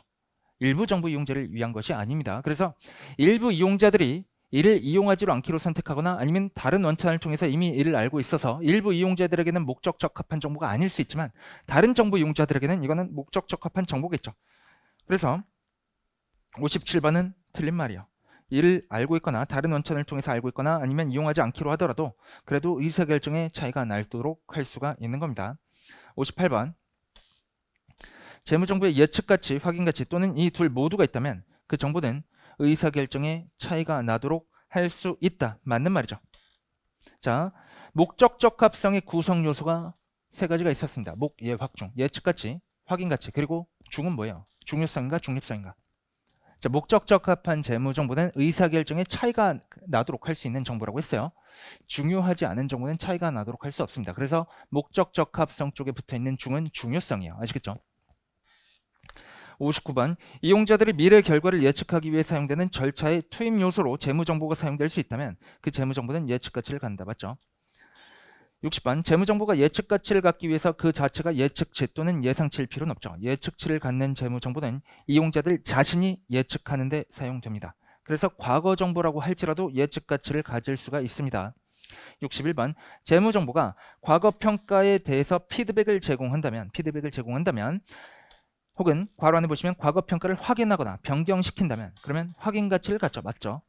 일부 정보 이용자를 위한 것이 아닙니다. 그래서 일부 이용자들이 이를 이용하지 않기로 선택하거나 아니면 다른 원천을 통해서 이미 이를 알고 있어서 일부 이용자들에게는 목적 적합한 정보가 아닐 수 있지만 다른 정보 이용자들에게는 이거는 목적 적합한 정보겠죠. 그래서 57번은 틀린 말이에요. 이를 알고 있거나 다른 원천을 통해서 알고 있거나 아니면 이용하지 않기로 하더라도 그래도 의사결정에 차이가 나도록 할 수가 있는 겁니다. 58번 재무정보의 예측가치, 확인가치 또는 이 둘 모두가 있다면 그 정보는 의사결정에 차이가 나도록 할 수 있다. 맞는 말이죠. 자, 목적 적합성의 구성 요소가 세 가지가 있었습니다. 목, 예, 확중, 예측가치, 확인가치, 그리고 중은 뭐예요? 중요성인가 중립성인가? 자, 목적 적합한 재무 정보는 의사결정에 차이가 나도록 할 수 있는 정보라고 했어요. 중요하지 않은 정보는 차이가 나도록 할 수 없습니다. 그래서 목적 적합성 쪽에 붙어있는 중은 중요성이에요. 아시겠죠? 59번 이용자들이 미래 결과를 예측하기 위해 사용되는 절차의 투입 요소로 재무정보가 사용될 수 있다면 그 재무정보는 예측가치를 갖는다. 맞죠? 60번 재무정보가 예측가치를 갖기 위해서 그 자체가 예측치 또는 예상치일 필요는 없죠. 예측치를 갖는 재무정보는 이용자들 자신이 예측하는 데 사용됩니다. 그래서 과거 정보라고 할지라도 예측가치를 가질 수가 있습니다. 61번 재무정보가 과거 평가에 대해서 피드백을 제공한다면 혹은 괄호 안에 보시면 과거 평가를 확인하거나 변경시킨다면 그러면 확인 가치를 갖죠. 맞죠?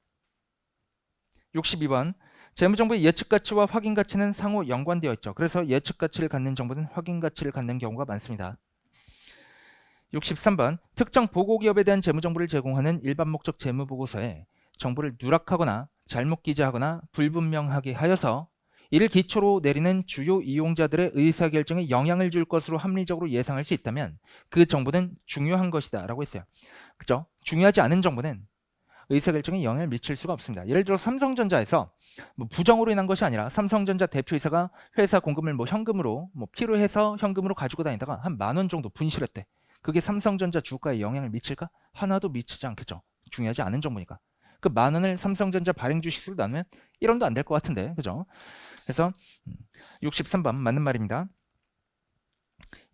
62번 재무정보의 예측 가치와 확인 가치는 상호 연관되어 있죠. 그래서 예측 가치를 갖는 정보는 확인 가치를 갖는 경우가 많습니다. 63번 특정 보고기업에 대한 재무정보를 제공하는 일반 목적 재무보고서에 정보를 누락하거나 잘못 기재하거나 불분명하게 하여서 이를 기초로 내리는 주요 이용자들의 의사결정에 영향을 줄 것으로 합리적으로 예상할 수 있다면 그 정보는 중요한 것이다 라고 했어요. 그죠? 중요하지 않은 정보는 의사결정에 영향을 미칠 수가 없습니다. 예를 들어 삼성전자에서 부정으로 인한 것이 아니라 삼성전자 대표이사가 회사 공금을 현금으로 필요해서 현금으로 가지고 다니다가 한 10,000원 정도 분실했대. 그게 삼성전자 주가에 영향을 미칠까? 하나도 미치지 않겠죠. 중요하지 않은 정보니까. 그 10,000원을 삼성전자 발행 주식으로 나누면 1원도 안 될 것 같은데, 그죠? 그래서 63번 맞는 말입니다.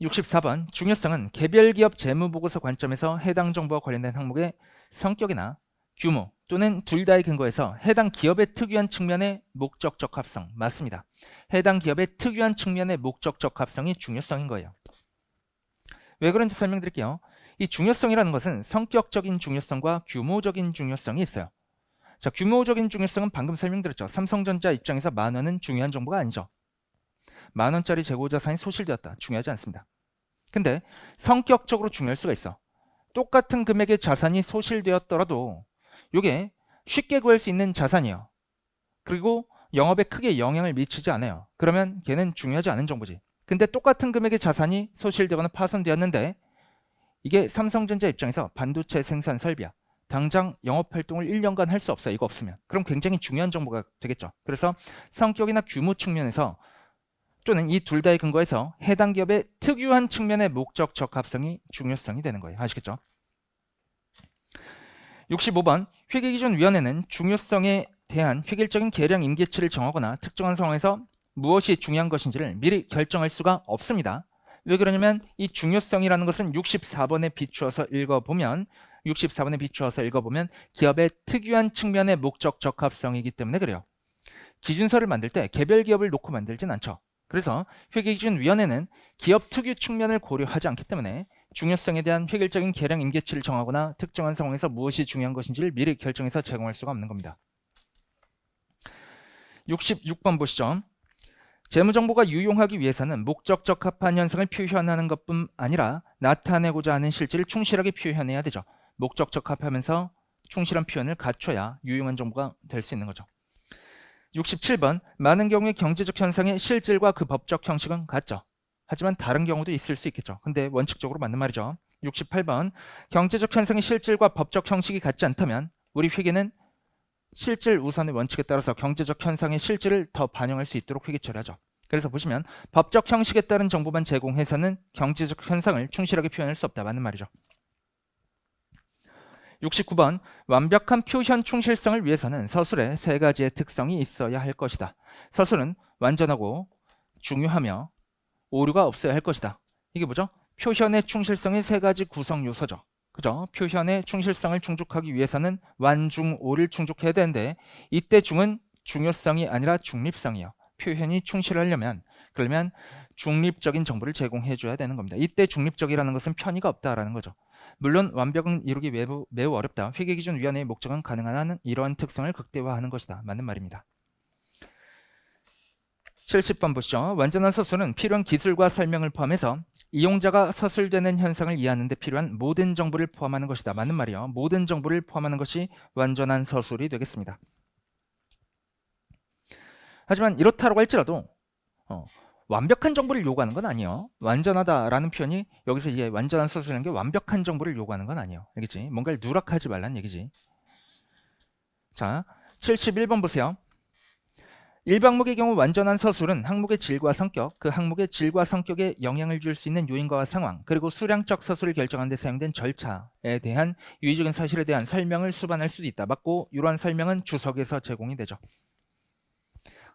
64번 중요성은 개별 기업 재무보고서 관점에서 해당 정보와 관련된 항목의 성격이나 규모 또는 둘 다의 근거에서 해당 기업의 특유한 측면의 목적 적합성 맞습니다. 해당 기업의 특유한 측면의 목적 적합성이 중요성인 거예요. 왜 그런지 설명드릴게요. 이 중요성이라는 것은 성격적인 중요성과 규모적인 중요성이 있어요. 자, 규모적인 중요성은 방금 설명드렸죠. 삼성전자 입장에서 10,000원은 중요한 정보가 아니죠. 10,000원짜리 재고자산이 소실되었다. 중요하지 않습니다. 근데 성격적으로 중요할 수가 있어. 똑같은 금액의 자산이 소실되었더라도 이게 쉽게 구할 수 있는 자산이에요. 그리고 영업에 크게 영향을 미치지 않아요. 그러면 걔는 중요하지 않은 정보지. 근데 똑같은 금액의 자산이 소실되거나 파손되었는데 이게 삼성전자 입장에서 반도체 생산 설비야. 당장 영업활동을 1년간 할 수 없어요. 이거 없으면. 그럼 굉장히 중요한 정보가 되겠죠. 그래서 성격이나 규모 측면에서 또는 이 둘 다의 근거에서 해당 기업의 특유한 측면의 목적 적합성이 중요성이 되는 거예요. 아시겠죠? 65번 회계기준위원회는 중요성에 대한 획일적인 계량 임계치를 정하거나 특정한 상황에서 무엇이 중요한 것인지를 미리 결정할 수가 없습니다. 왜 그러냐면 이 중요성이라는 것은 64번에 비추어서 읽어보면 기업의 특유한 측면의 목적 적합성이기 때문에 그래요. 기준서를 만들 때 개별 기업을 놓고 만들진 않죠. 그래서 회계기준위원회는 기업 특유 측면을 고려하지 않기 때문에 중요성에 대한 획일적인 계량 임계치를 정하거나 특정한 상황에서 무엇이 중요한 것인지를 미리 결정해서 제공할 수가 없는 겁니다. 66번 보시죠. 재무정보가 유용하기 위해서는 목적 적합한 현상을 표현하는 것뿐 아니라 나타내고자 하는 실질을 충실하게 표현해야 되죠. 목적 적합하면서 충실한 표현을 갖춰야 유용한 정보가 될 수 있는 거죠. 67번 많은 경우에 경제적 현상의 실질과 그 법적 형식은 같죠. 하지만 다른 경우도 있을 수 있겠죠. 근데 원칙적으로 맞는 말이죠. 68번 경제적 현상의 실질과 법적 형식이 같지 않다면 우리 회계는 실질 우선의 원칙에 따라서 경제적 현상의 실질을 더 반영할 수 있도록 회계 처리하죠. 그래서 보시면 법적 형식에 따른 정보만 제공해서는 경제적 현상을 충실하게 표현할 수 없다. 맞는 말이죠. 69번 완벽한 표현 충실성을 위해서는 서술에 세 가지의 특성이 있어야 할 것이다. 서술은 완전하고 중요하며 오류가 없어야 할 것이다. 이게 뭐죠? 표현의 충실성의 세 가지 구성 요소죠. 그죠? 표현의 충실성을 충족하기 위해서는 완중오를 충족해야 되는데 이때 중은 중요성이 아니라 중립성이에요. 표현이 충실하려면 그러면 중립적인 정보를 제공해 줘야 되는 겁니다. 이때 중립적이라는 것은 편의가 없다라는 거죠. 물론 완벽은 이루기 매우 어렵다. 회계기준위원회의 목적은 가능한 한 이러한 특성을 극대화하는 것이다. 맞는 말입니다. 70번 보시죠. 완전한 서술은 필요한 기술과 설명을 포함해서 이용자가 서술되는 현상을 이해하는 데 필요한 모든 정보를 포함하는 것이다. 맞는 말이요. 모든 정보를 포함하는 것이 완전한 서술이 되겠습니다. 하지만 이렇다고 할지라도 완벽한 정보를 요구하는 건 아니에요. 완전하다라는 표현이 여기서 이게 완전한 서술이라는 게 완벽한 정보를 요구하는 건 아니에요. 알겠지? 뭔가를 누락하지 말라는 얘기지. 자, 71번 보세요. 1항목의 경우 완전한 서술은 항목의 질과 성격, 그 항목의 질과 성격에 영향을 줄 수 있는 요인과 상황, 그리고 수량적 서술을 결정하는 데 사용된 절차에 대한 유의적인 사실에 대한 설명을 수반할 수도 있다. 맞고 이러한 설명은 주석에서 제공이 되죠.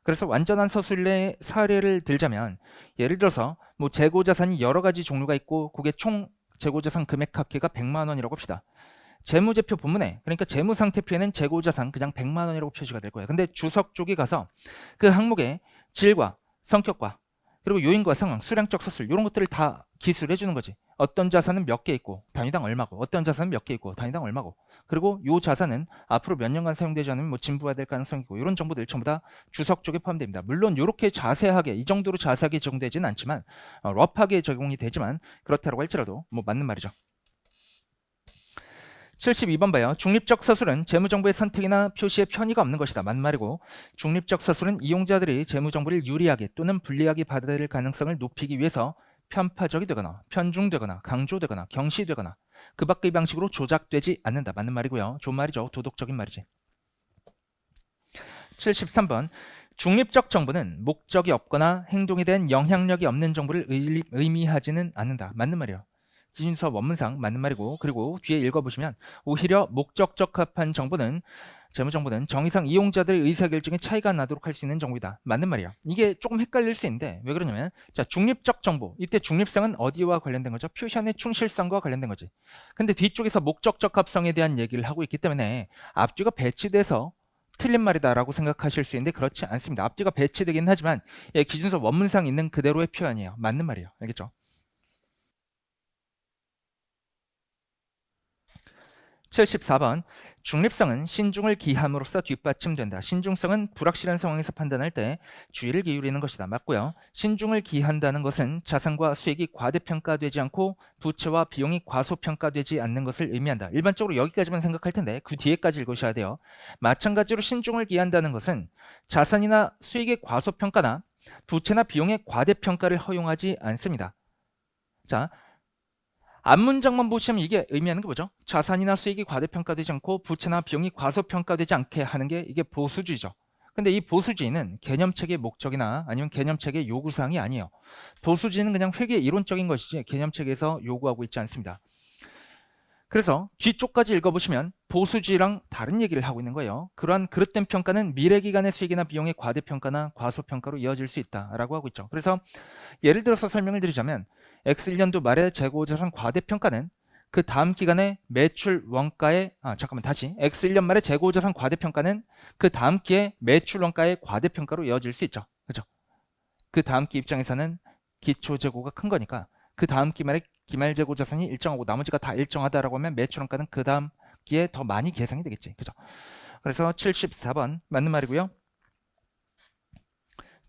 그래서 완전한 서술의 사례를 들자면 예를 들어서 뭐 재고자산이 여러 가지 종류가 있고 그게 총 재고자산 금액 합계가 100만 원이라고 합시다. 재무제표 본문에 그러니까 재무상태표에는 재고자산 그냥 100만 원이라고 표시가 될 거예요. 근데 주석 쪽에 가서 그 항목의 질과 성격과 그리고 요인과 상황, 수량적 서술 이런 것들을 다 기술해 주는 거지. 어떤 자산은 몇 개 있고 단위당 얼마고 어떤 자산은 몇 개 있고 단위당 얼마고 그리고 요 자산은 앞으로 몇 년간 사용되지 않으면 뭐 진부해야 될 가능성이 있고 이런 정보들 전부 다 주석 쪽에 포함됩니다. 물론 이렇게 자세하게 이 정도로 자세하게 제공되지는 않지만 러프하게 적용이 되지만 그렇다고 할지라도 뭐 맞는 말이죠. 72번 봐요. 중립적 서술은 재무정보의 선택이나 표시에 편의가 없는 것이다. 맞는 말이고 중립적 서술은 이용자들이 재무정보를 유리하게 또는 불리하게 받아들일 가능성을 높이기 위해서 편파적이 되거나 편중되거나 강조되거나 경시되거나 그 밖의 방식으로 조작되지 않는다. 맞는 말이고요. 좋은 말이죠. 도덕적인 말이지. 73번 중립적 정보는 목적이 없거나 행동에 대한 영향력이 없는 정보를 의미하지는 않는다. 맞는 말이에요. 기준서 원문상 맞는 말이고 그리고 뒤에 읽어보시면 오히려 목적적 합한 정보는 재무정보는 정의상 이용자들의 의사결정에 차이가 나도록 할 수 있는 정보이다. 맞는 말이야. 이게 조금 헷갈릴 수 있는데 왜 그러냐면 자 중립적 정보 이때 중립성은 어디와 관련된 거죠? 표현의 충실성과 관련된 거지. 근데 뒤쪽에서 목적적 합성에 대한 얘기를 하고 있기 때문에 앞뒤가 배치돼서 틀린 말이다라고 생각하실 수 있는데 그렇지 않습니다. 앞뒤가 배치되긴 하지만 기준서 원문상 있는 그대로의 표현이에요. 맞는 말이에요. 알겠죠? 74번 중립성은 신중을 기함으로써 뒷받침된다. 신중성은 불확실한 상황에서 판단할 때 주의를 기울이는 것이다. 맞고요. 신중을 기한다는 것은 자산과 수익이 과대평가되지 않고 부채와 비용이 과소평가되지 않는 것을 의미한다. 일반적으로 여기까지만 생각할 텐데 그 뒤에까지 읽으셔야 돼요. 마찬가지로 신중을 기한다는 것은 자산이나 수익의 과소평가나 부채나 비용의 과대평가를 허용하지 않습니다. 자, 앞문장만 보시면 이게 의미하는 게 뭐죠? 자산이나 수익이 과대평가되지 않고 부채나 비용이 과소평가되지 않게 하는 게 이게 보수주의죠. 근데 이 보수주의는 개념책의 목적이나 아니면 개념책의 요구사항이 아니에요. 보수주의는 그냥 회계 이론적인 것이지 개념책에서 요구하고 있지 않습니다. 그래서 뒤쪽까지 읽어보시면 보수주의랑 다른 얘기를 하고 있는 거예요. 그러한 그릇된 평가는 미래기간의 수익이나 비용의 과대평가나 과소평가로 이어질 수 있다라고 하고 있죠. 그래서 예를 들어서 설명을 드리자면 X1년도 말의 재고자산 과대평가는 그 다음 기간의 매출 원가의 X1년 말의 재고자산 과대평가는 그 다음 기의 매출 원가의 과대평가로 이어질 수 있죠. 그죠? 그 다음 기 입장에서는 기초 재고가 큰 거니까 그 다음 기 말에 기말 재고 자산이 일정하고 나머지가 다 일정하다라고 하면 매출 원가는 그 다음 기에 더 많이 계산이 되겠지. 그죠? 그래서 74번 맞는 말이고요.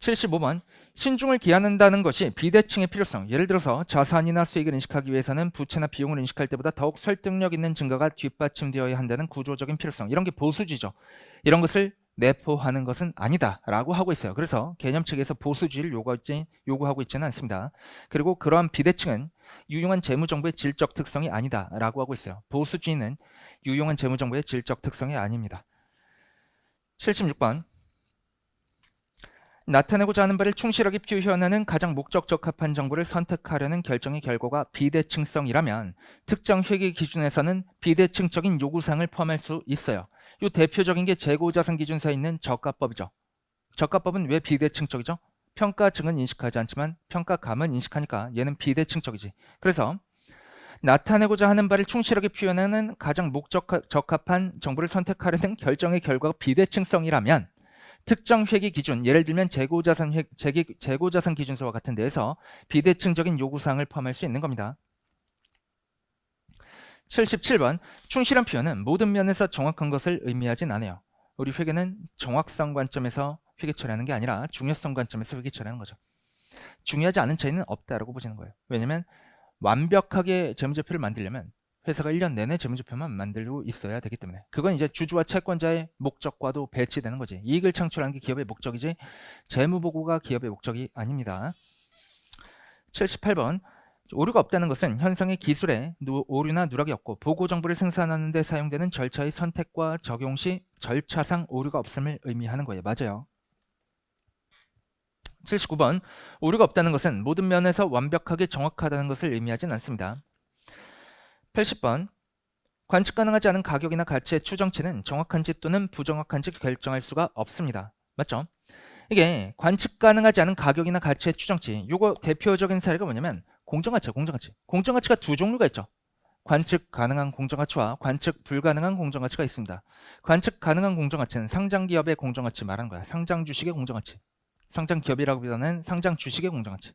75번 신중을 기한한다는 것이 비대칭의 필요성. 예를 들어서 자산이나 수익을 인식하기 위해서는 부채나 비용을 인식할 때보다 더욱 설득력 있는 증거가 뒷받침되어야 한다는 구조적인 필요성. 이런 게 보수주의죠. 이런 것을 내포하는 것은 아니다 라고 하고 있어요. 그래서 개념책에서 보수주의를 요구하고 있지는 않습니다. 그리고 그러한 비대칭은 유용한 재무정보의 질적 특성이 아니다 라고 하고 있어요. 보수주의는 유용한 재무정보의 질적 특성이 아닙니다. 76번 나타내고자 하는 바를 충실하게 표현하는 가장 목적 적합한 정보를 선택하려는 결정의 결과가 비대칭성이라면 특정 회계 기준에서는 비대칭적인 요구사항을 포함할 수 있어요. 이 대표적인 게 재고자산 기준서에 있는 저가법이죠. 저가법은 왜 비대칭적이죠? 평가증은 인식하지 않지만 평가감은 인식하니까 얘는 비대칭적이지. 그래서 나타내고자 하는 바를 충실하게 표현하는 가장 목적 적합한 정보를 선택하려는 결정의 결과가 비대칭성이라면 특정 회계 기준, 예를 들면 재고자산 기준서와 같은 데에서 비대칭적인 요구사항을 포함할 수 있는 겁니다. 77번 충실한 표현은 모든 면에서 정확한 것을 의미하진 않아요. 우리 회계는 정확성 관점에서 회계 처리하는 게 아니라 중요성 관점에서 회계 처리하는 거죠. 중요하지 않은 차이는 없다라고 보시는 거예요. 왜냐면 완벽하게 재무제표를 만들려면 회사가 1년 내내 재무제표만 만들고 있어야 되기 때문에 그건 이제 주주와 채권자의 목적과도 배치되는 거지. 이익을 창출하는 게 기업의 목적이지 재무보고가 기업의 목적이 아닙니다. 78번 오류가 없다는 것은 현상의 기술에 오류나 누락이 없고 보고 정보를 생산하는 데 사용되는 절차의 선택과 적용 시 절차상 오류가 없음을 의미하는 거예요. 맞아요. 79번 오류가 없다는 것은 모든 면에서 완벽하게 정확하다는 것을 의미하진 않습니다. 80번 관측 가능하지 않은 가격이나 가치의 추정치는 정확한지 또는 부정확한지 결정할 수가 없습니다. 맞죠? 이게 관측 가능하지 않은 가격이나 가치의 추정치, 요거 대표적인 사례가 뭐냐면 공정가치예요. 공정가치가 두 종류가 있죠. 관측 가능한 공정가치와 관측 불가능한 공정가치가 있습니다. 관측 가능한 공정가치는 상장기업의 공정가치 말하는 거야. 상장 주식의 공정가치. 상장 기업이라기보다는 상장 주식의 공정가치.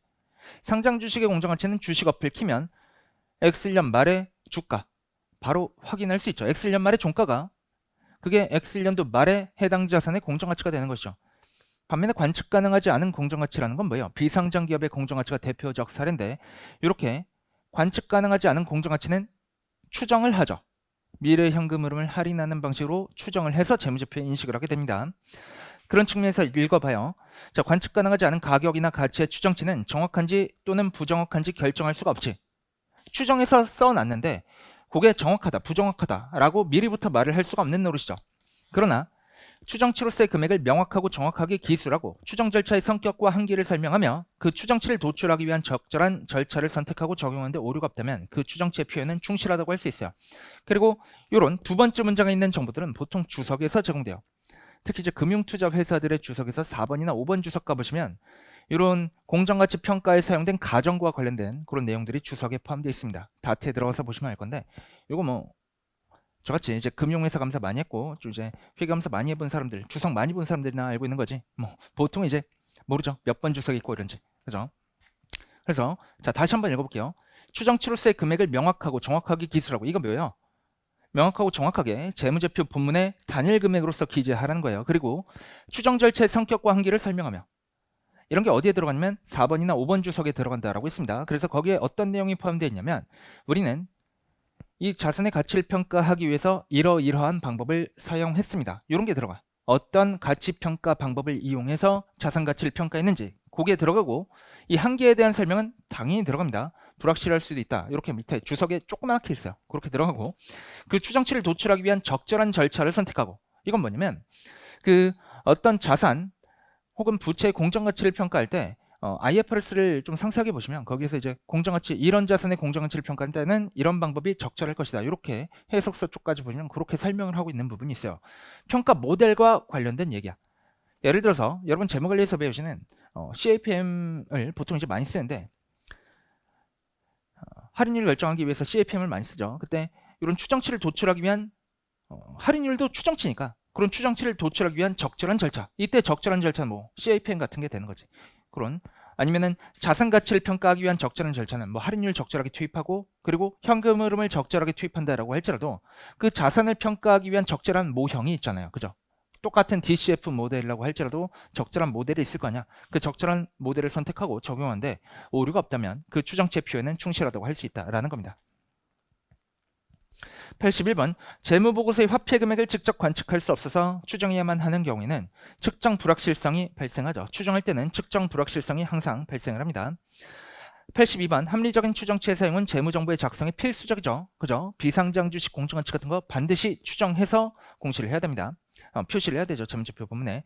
상장 주식의 공정가치는 주식 어플 키면 X년 말에 주가 바로 확인할 수 있죠. X년 말의 종가가 그게 X년도 말에 해당 자산의 공정가치가 되는 것이죠. 반면에 관측 가능하지 않은 공정가치라는 건 뭐예요? 비상장 기업의 공정가치가 대표적 사례인데 이렇게 관측 가능하지 않은 공정가치는 추정을 하죠. 미래 현금 흐름을 할인하는 방식으로 추정을 해서 재무제표에 인식을 하게 됩니다. 그런 측면에서 읽어봐요. 자, 관측 가능하지 않은 가격이나 가치의 추정치는 정확한지 또는 부정확한지 결정할 수가 없지. 추정해서 써놨는데 그게 정확하다, 부정확하다 라고 미리부터 말을 할 수가 없는 노릇이죠. 그러나 추정치로서의 금액을 명확하고 정확하게 기술하고 추정 절차의 성격과 한계를 설명하며 그 추정치를 도출하기 위한 적절한 절차를 선택하고 적용하는데 오류가 없다면 그 추정치의 표현은 충실하다고 할 수 있어요. 그리고 이런 두 번째 문장에 있는 정보들은 보통 주석에서 제공돼요. 특히 이제 금융투자 회사들의 주석에서 4번이나 5번 주석 가보시면 이런 공정가치 평가에 사용된 가정과 관련된 그런 내용들이 주석에 포함되어 있습니다. 다트에 들어가서 보시면 알 건데 이거 뭐 저같이 이제 금융회사 감사 많이 했고 좀 이제 회계감사 많이 해본 사람들, 주석 많이 본 사람들이나 알고 있는 거지. 뭐 보통 이제 모르죠. 몇 번 주석이 있고 이런지. 그죠? 그래서 자 다시 한번 읽어볼게요. 추정치로서의 금액을 명확하고 정확하게 기술하고 이거 뭐예요? 명확하고 정확하게 재무제표 본문의 단일 금액으로서 기재하라는 거예요. 그리고 추정 절차의 성격과 한계를 설명하며 이런 게 어디에 들어가냐면 4번이나 5번 주석에 들어간다라고 했습니다. 그래서 거기에 어떤 내용이 포함되어 있냐면 우리는 이 자산의 가치를 평가하기 위해서 이러이러한 방법을 사용했습니다. 이런 게 들어가. 어떤 가치평가 방법을 이용해서 자산 가치를 평가했는지 그게 들어가고 이 한계에 대한 설명은 당연히 들어갑니다. 불확실할 수도 있다. 이렇게 밑에 주석에 조그맣게 있어요. 그렇게 들어가고 그 추정치를 도출하기 위한 적절한 절차를 선택하고 이건 뭐냐면 그 어떤 자산 혹은 부채의 공정가치를 평가할 때 IFRS를 좀 상세하게 보시면 거기에서 이제 공정가치 이런 자산의 공정가치를 평가할 때는 이런 방법이 적절할 것이다. 이렇게 해석서 쪽까지 보시면 그렇게 설명을 하고 있는 부분이 있어요. 평가 모델과 관련된 얘기야. 예를 들어서 여러분 재무관리에서 배우시는 CAPM을 보통 이제 많이 쓰는데 할인율 결정하기 위해서 CAPM을 많이 쓰죠. 그때 이런 추정치를 도출하기 위한 할인율도 추정치니까 그런 추정치를 도출하기 위한 적절한 절차. 이때 적절한 절차는 뭐 CAPM 같은 게 되는 거지. 그런 아니면은 자산 가치를 평가하기 위한 적절한 절차는 뭐 할인율 적절하게 투입하고 그리고 현금 흐름을 적절하게 투입한다라고 할지라도 그 자산을 평가하기 위한 적절한 모형이 있잖아요. 그죠? 똑같은 DCF 모델이라고 할지라도 적절한 모델이 있을 거 아니야. 그 적절한 모델을 선택하고 적용하는데 오류가 없다면 그 추정치의 표현은 충실하다고 할 수 있다라는 겁니다. 81번 재무보고서의 화폐 금액을 직접 관측할 수 없어서 추정해야만 하는 경우에는 측정 불확실성이 발생하죠. 추정할 때는 측정 불확실성이 항상 발생을 합니다. 82번 합리적인 추정치의 사용은 재무정보의 작성에 필수적이죠. 그죠? 비상장 주식 공정가치 같은 거 반드시 추정해서 공시를 해야 됩니다. 표시를 해야 되죠. 재무제표 부분에.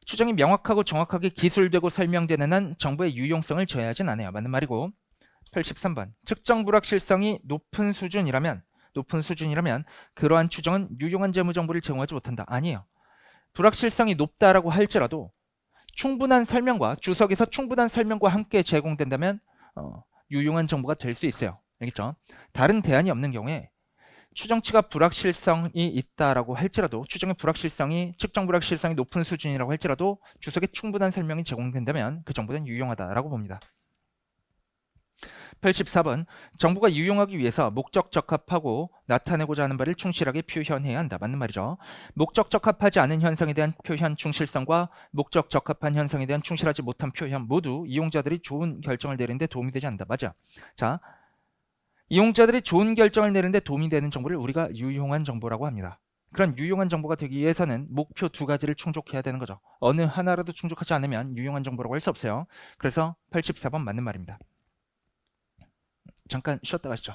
추정이 명확하고 정확하게 기술되고 설명되는 한 정보의 유용성을 저해하진 않아요. 맞는 말이고. 83번 측정 불확실성이 높은 수준이라면 그러한 추정은 유용한 재무정보를 제공하지 못한다. 아니에요. 불확실성이 높다라고 할지라도 충분한 설명과 주석에서 충분한 설명과 함께 제공된다면 유용한 정보가 될 수 있어요. 알겠죠? 다른 대안이 없는 경우에 추정치가 불확실성이 있다라고 할지라도 추정의 불확실성이 측정 불확실성이 높은 수준이라고 할지라도 주석에 충분한 설명이 제공된다면 그 정보는 유용하다라고 봅니다. 84번 정보가 유용하기 위해서 목적 적합하고 나타내고자 하는 바를 충실하게 표현해야 한다. 맞는 말이죠. 목적 적합하지 않은 현상에 대한 표현 충실성과 목적 적합한 현상에 대한 충실하지 못한 표현 모두 이용자들이 좋은 결정을 내리는 데 도움이 되지 않는다. 맞아. 자, 이용자들이 좋은 결정을 내리는 데 도움이 되는 정보를 우리가 유용한 정보라고 합니다. 그런 유용한 정보가 되기 위해서는 목표 두 가지를 충족해야 되는 거죠. 어느 하나라도 충족하지 않으면 유용한 정보라고 할 수 없어요. 그래서 84번 맞는 말입니다. 잠깐 쉬었다 가시죠.